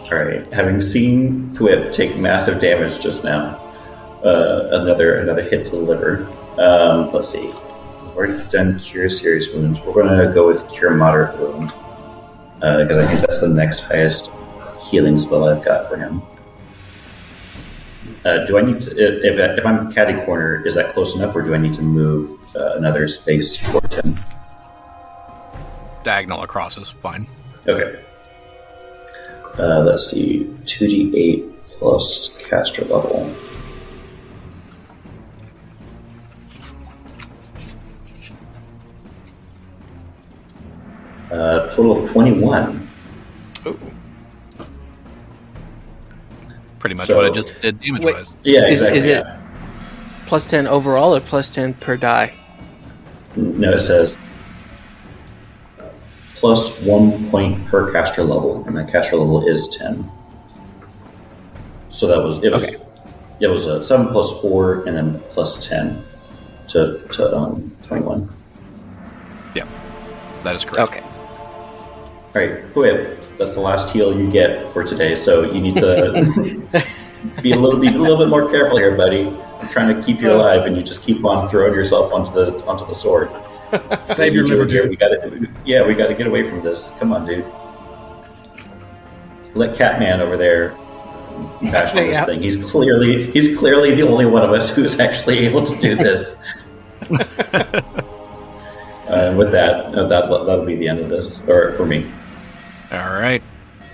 All right. Having seen Thwip take massive damage just now, another hit to the liver. Let's see. We've already done Cure Serious Wounds. We're going to go with Cure Moderate Wound because I think that's the next highest healing spell I've got for him. Do I need to, if I'm catty corner, is that close enough, or do I need to move another space towards him? Diagonal across is fine. Okay. Let's see. 2d8 plus caster level. Total of 21. Ooh. Pretty much So- what I just did damage-wise. Yeah, Is exactly. it plus 10 overall or plus 10 per die? No, it says plus 1 point per caster level, and that caster level is 10. So it was Okay. 7 plus 4, and then plus 10 to 21. Yeah, that is correct. Okay. All right, Thwip, that's the last heal you get for today, so you need to be a little bit more careful here, buddy. I'm trying to keep you alive, and you just keep on throwing yourself onto the sword. Save your liver, dude. We gotta get away from this. Come on, dude. Let Catman over there bash on this Yeah. thing. He's clearly the only one of us who's actually able to do this. And with that'll be the end of this, or for me. All right.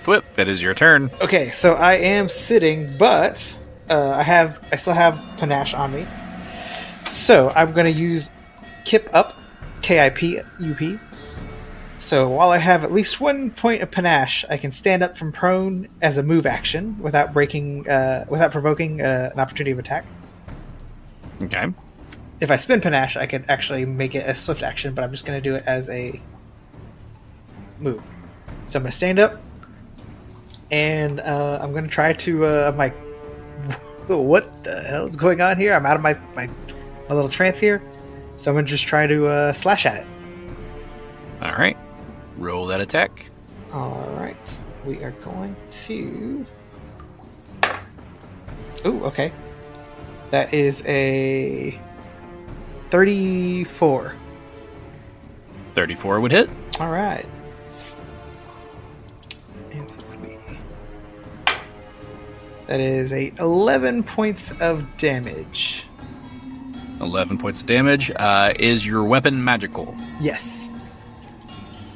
Thwip, it is your turn. Okay, so I am sitting, but I still have panache on me. So I'm going to use Kip Up, KIPUP. So while I have at least 1 point of panache, I can stand up from prone as a move action without provoking an opportunity of attack. Okay. If I spin panache, I could actually make it a swift action, but I'm just going to do it as a move. So I'm going to stand up, and I'm going to try to. I'm like, what the hell is going on here? I'm out of my little trance here, so I'm going to just try to slash at it. All right. Roll that attack. All right, we are going to. Ooh, okay. That is a 34. 34 would hit. All right. And since that is 11 points of damage. 11 points of damage. Is your weapon magical? Yes.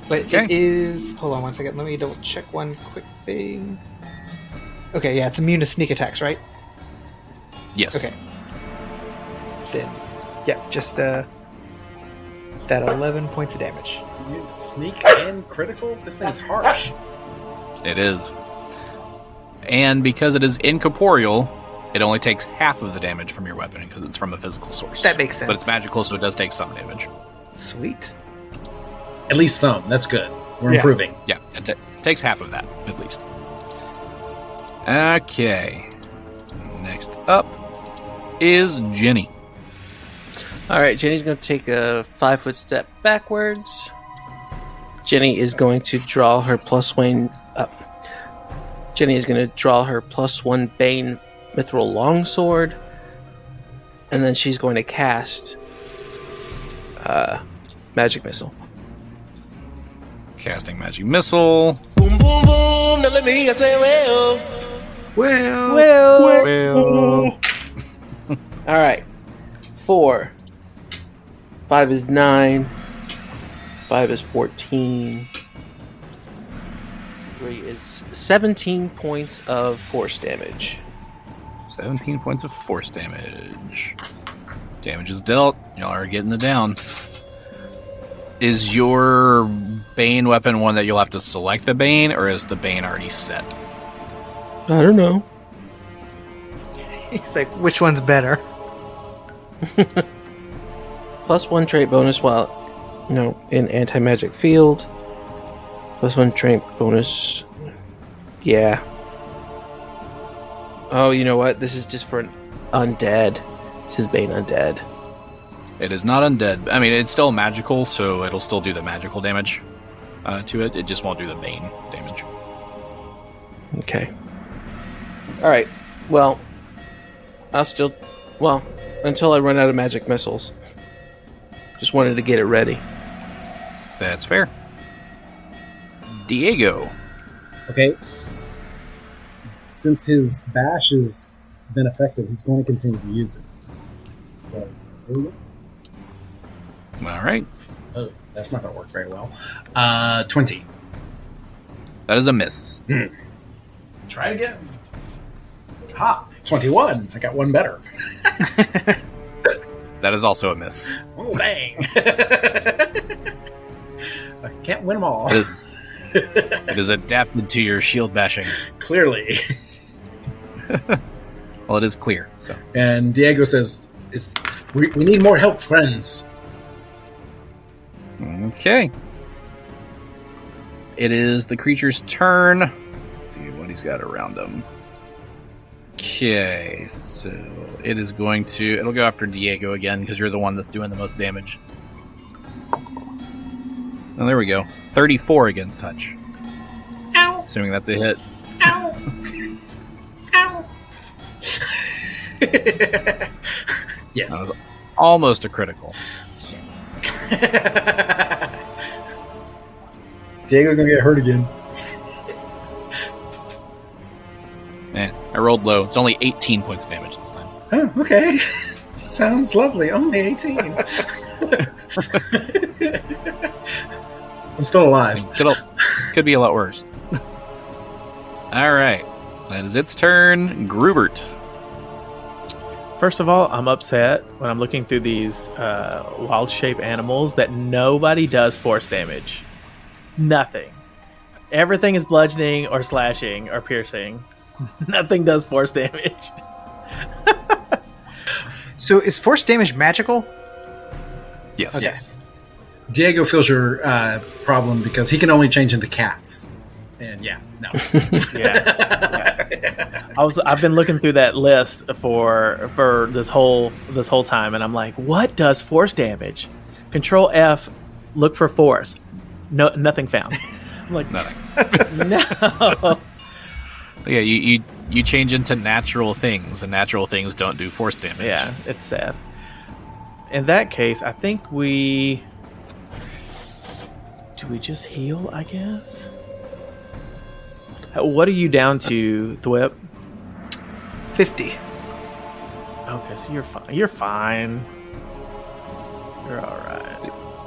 But Okay. it is... Hold on one second. Let me double check one quick thing. Okay, yeah, it's immune to sneak attacks, right? Yes. Okay. Then, yeah, just that 11 points of damage. So you sneak and critical? This thing's harsh. It is. And because it is incorporeal, it only takes half of the damage from your weapon because it's from a physical source. That makes sense. But it's magical, so it does take some damage. Sweet. At least some. That's good. We're Yeah. improving. Yeah, it takes half of that, at least. Okay. Next up is Genny. All right, Jenny's going to take a 5-foot step backwards. Genny is going to draw her +1 up. Genny is going to draw her +1 Bane Mithril Longsword, and then she's going to cast Magic Missile. Casting Magic Missile. Boom, boom, boom. Now let me hear you say, well. Well. All right, 4, 5 is 9. 5 is 14. 3 is 17 points of force damage. 17 points of force damage. Damage is dealt. Y'all are getting it down. Is your Bane weapon one that you'll have to select the Bane, or is the Bane already set? I don't know. He's like, which one's better? +1 trait bonus while, in anti-magic field. +1 trait bonus. Yeah. Oh, you know what? This is just for an undead. This is Bane undead. It is not undead. I mean, it's still magical, so it'll still do the magical damage to it. It just won't do the Bane damage. Okay. Alright. Well, until I run out of magic missiles. Just wanted to get it ready. That's fair. Diego. Okay. Since his bash has been effective, he's going to continue to use it. So, here we go. All right. Oh, that's not going to work very well. 20. That is a miss. Try it again. Ha! 21. I got one better. That is also a miss. Oh, dang. I can't win them all. It is adapted to your shield bashing. Clearly. Well, it is clear. So. And Diego says, we need more help, friends. Okay. It is the creature's turn. Let's see what he's got around him. Okay, so it'll go after Diego again because you're the one that's doing the most damage. Oh, there we go. 34 against touch. Ow! Assuming that's a hit. Ow! Ow! Yes. That was almost a critical. Diego's gonna get hurt again. I rolled low. It's only 18 points of damage this time. Oh, okay. Sounds lovely. Only 18. I'm still alive. Could be a lot worse. All right. That is its turn. Grubert. First of all, I'm upset when I'm looking through these wild shape animals that nobody does force damage. Nothing. Everything is bludgeoning or slashing or piercing. Nothing does force damage. So is force damage magical? Yes. Okay. Yes. Diego feels your problem because he can only change into cats. And no. Yeah. I've been looking through that list for this whole time, and I'm like, what does force damage? Control F, look for force. No, nothing found. I'm like, Nothing. no. Yeah, you change into natural things, and natural things don't do force damage. Yeah, it's sad. In that case, I think do we just heal, I guess? What are you down to, Thwip? 50. Okay, so you're fine. You're fine. You're alright.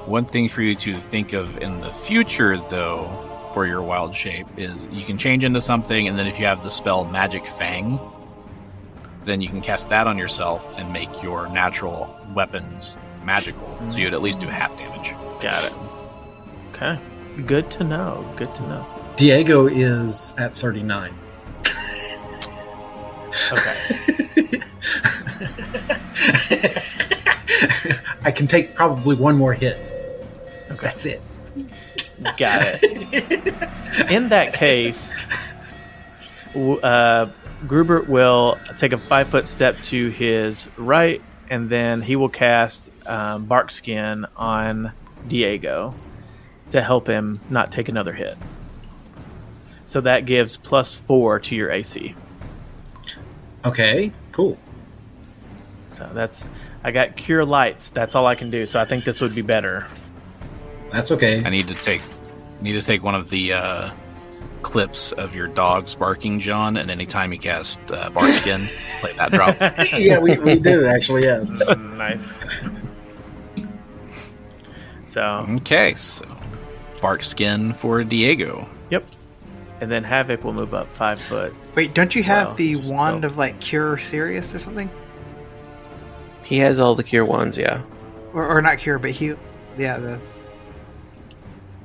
One thing for you to think of in the future, though, for your wild shape is you can change into something, and then if you have the spell Magic Fang, then you can cast that on yourself and make your natural weapons magical. So you'd at least do half damage. Got it. Okay. Good to know. Good to know. Diego is at 39. Okay. I can take probably one more hit. Okay. That's it. Got it. In that case, Grubert will take a 5-foot step to his right, and then he will cast Bark Skin on Diego to help him not take another hit. So that gives +4 to your AC. Okay, cool. So I got Cure Lights. That's all I can do. So I think this would be better. That's okay. I need to take one of the clips of your dogs barking, John, and anytime you cast Bark Skin, play that drop. Yeah, we do actually. Yes. Nice. So Okay, so bark skin for Diego. yep. And then Havoc will move up 5 foot. Wait, don't you have Well, the just wand go. of like Cure Serious or something? He has all the cure wands, yeah. Or not Cure, but heal. Yeah, the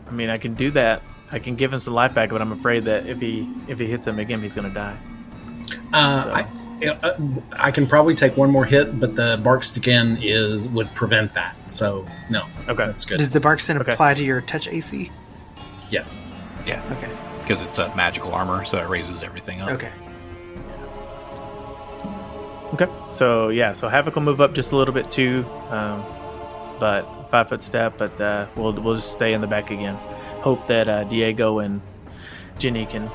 I mean, I can do that. I can give him some life back, but I'm afraid that if he hits him again, he's going to die. I can probably take one more hit, but the bark skin would prevent that. So no, Okay. that's good. does the bark sin Okay. apply to your touch AC? Yes. Yeah, Okay. because it's a magical armor, so it raises everything up. Okay. Okay. So yeah, so Havoc will move up just a little bit too, but 5 foot step. But we'll just stay in the back again. Hope that Diego and Genny can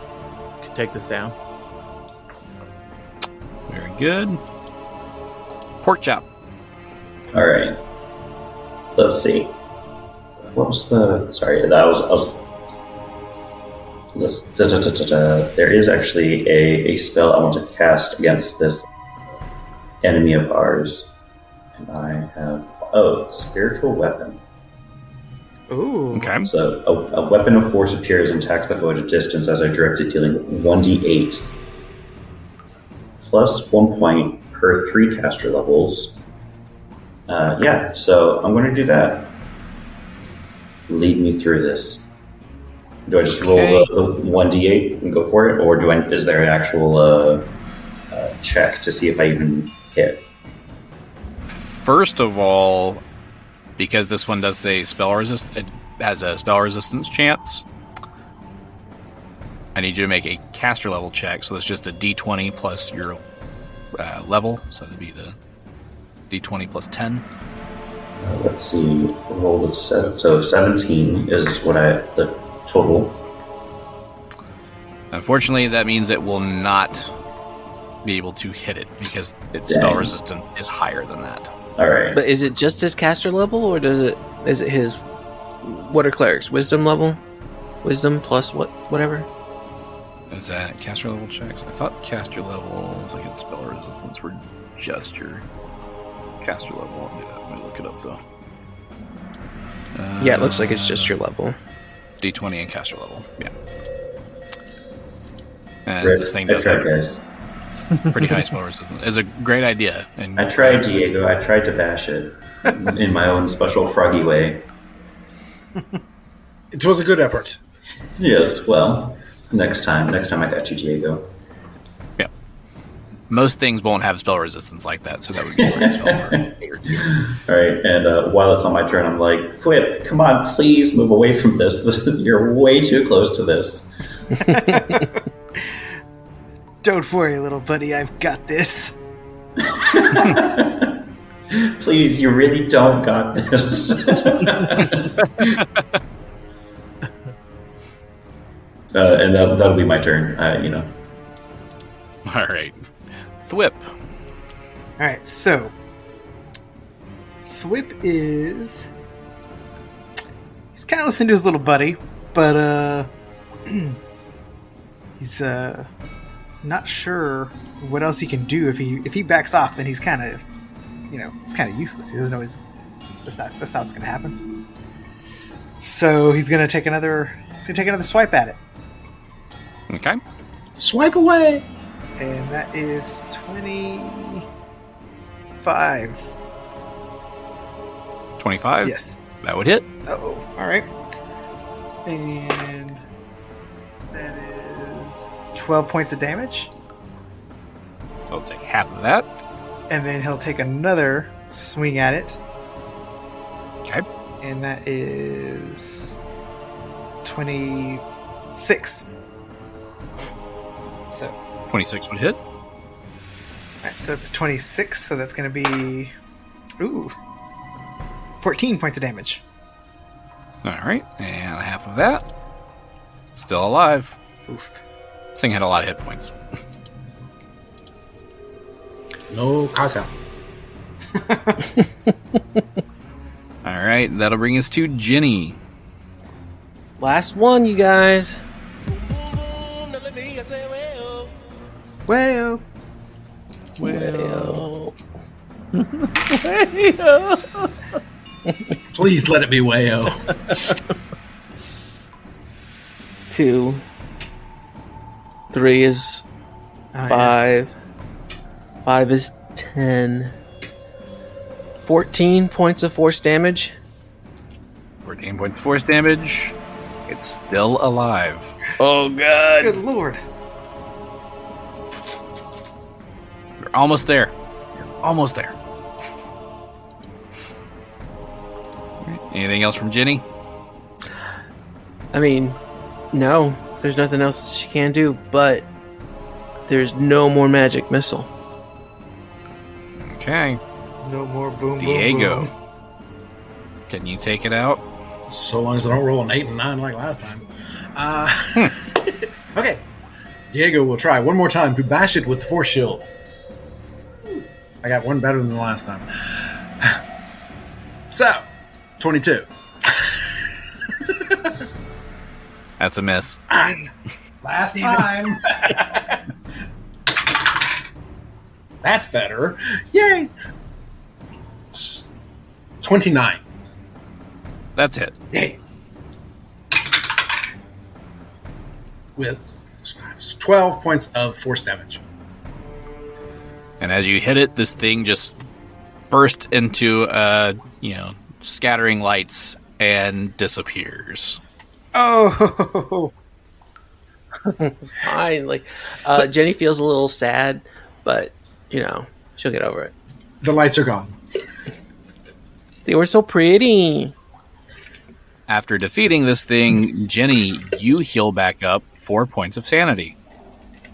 take this down. Very good. Porkchop. All right. Let's see. What was the? Sorry, that was this. There is actually a spell I want to cast against this enemy of ours, and I have spiritual weapon. Ooh. Okay. So a weapon of force appears and attacks the foe at a distance as I direct it, dealing 1d8 plus 1 point per 3 caster levels. So I'm going to do that. Lead me through this. Do I just roll the 1d8 and go for it, or is there an actual check to see if I even hit? First of all, because this one does a spell resist, it has a spell resistance chance. I need you to make a caster level check, so it's just a d20 plus your level, so it'd be the d20 plus 10. Let's see. Roll the 7. So 17 is the total. Unfortunately, that means it will not be able to hit it because its spell Dang. resistance is higher than that. All right. But is it just his caster level, or is it his? What are clerics? Wisdom level? Wisdom plus whatever. Is that caster level checks? I thought caster levels against spell resistance were just your caster level. Let me look it up though. Yeah, it looks like it's just your level. D20 and caster level. Yeah. And Great. this thing I does tried, have guys. pretty high spell resistance. It's a great idea. And I tried, Diego. I tried to bash it in my own special froggy way. It was a good effort. Yes. Well, next time I got you, Diego. Yeah. Most things won't have spell resistance like that, so that would be a great spell for All right. And while it's on my turn, I'm like, Thwip, come on, please move away from this. You're way too close to this. Don't worry, little buddy. I've got this. Please, you really don't got this. And that'll be my turn. All right. Thwip. All right, so Thwip he's kind of listening to his little buddy, but he's not sure what else he can do. If he backs off, then he's kind of useless. He doesn't know that's not what's gonna happen. So he's gonna take another swipe at it, Okay. Swipe away. and that is 25. 25? Yes. That would hit. Oh, all right. And that is 12 points of damage. So I'll take half of that. And then he'll take another swing at it. Okay. And that is 26. So, 26 would hit. alright, so that's 26. So that's going to be 14 points of damage. All right. And half of that. Still alive. Oof. This thing had a lot of hit points. No caca. All right. That'll bring us to Genny. Last one, you guys. Well, Well. Please let it be Wayo. 2. 3 is Oh, 5. 5 is 10. 14 points of force damage. 14 points of force damage. It's still alive. Oh god. Good lord. You're almost there. You're almost there. Alright, anything else from Genny? I mean, no. There's nothing else she can do, but there's no more magic missile. Okay. No more boom, Diego. boom, boom. Can you take it out? So long as I don't roll an 8 and 9 like last time. Okay. Diego will try one more time to bash it with the force shield. I got one better than the last time. So, 22. That's a miss. Last time. That's better. Yay. 29. That's it. Yay. With 12 points of force damage. And as you hit it, this thing just bursts into, scattering lights and disappears. Oh, Fine. Like, Genny feels a little sad, but, she'll get over it. The lights are gone. They were so pretty. After defeating this thing, Genny, you heal back up 4 points of sanity.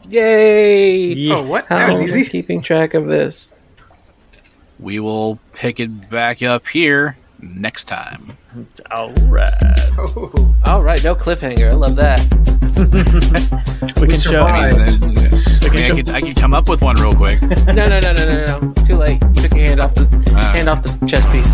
Yay! oh, what? How That was am I easy. keeping track of this? We will pick it back up here next time. All right. Oh. All right, no cliffhanger. I love that. We can show. survived. I can come up with one real quick. No. Too late. You took your hand off the chess piece.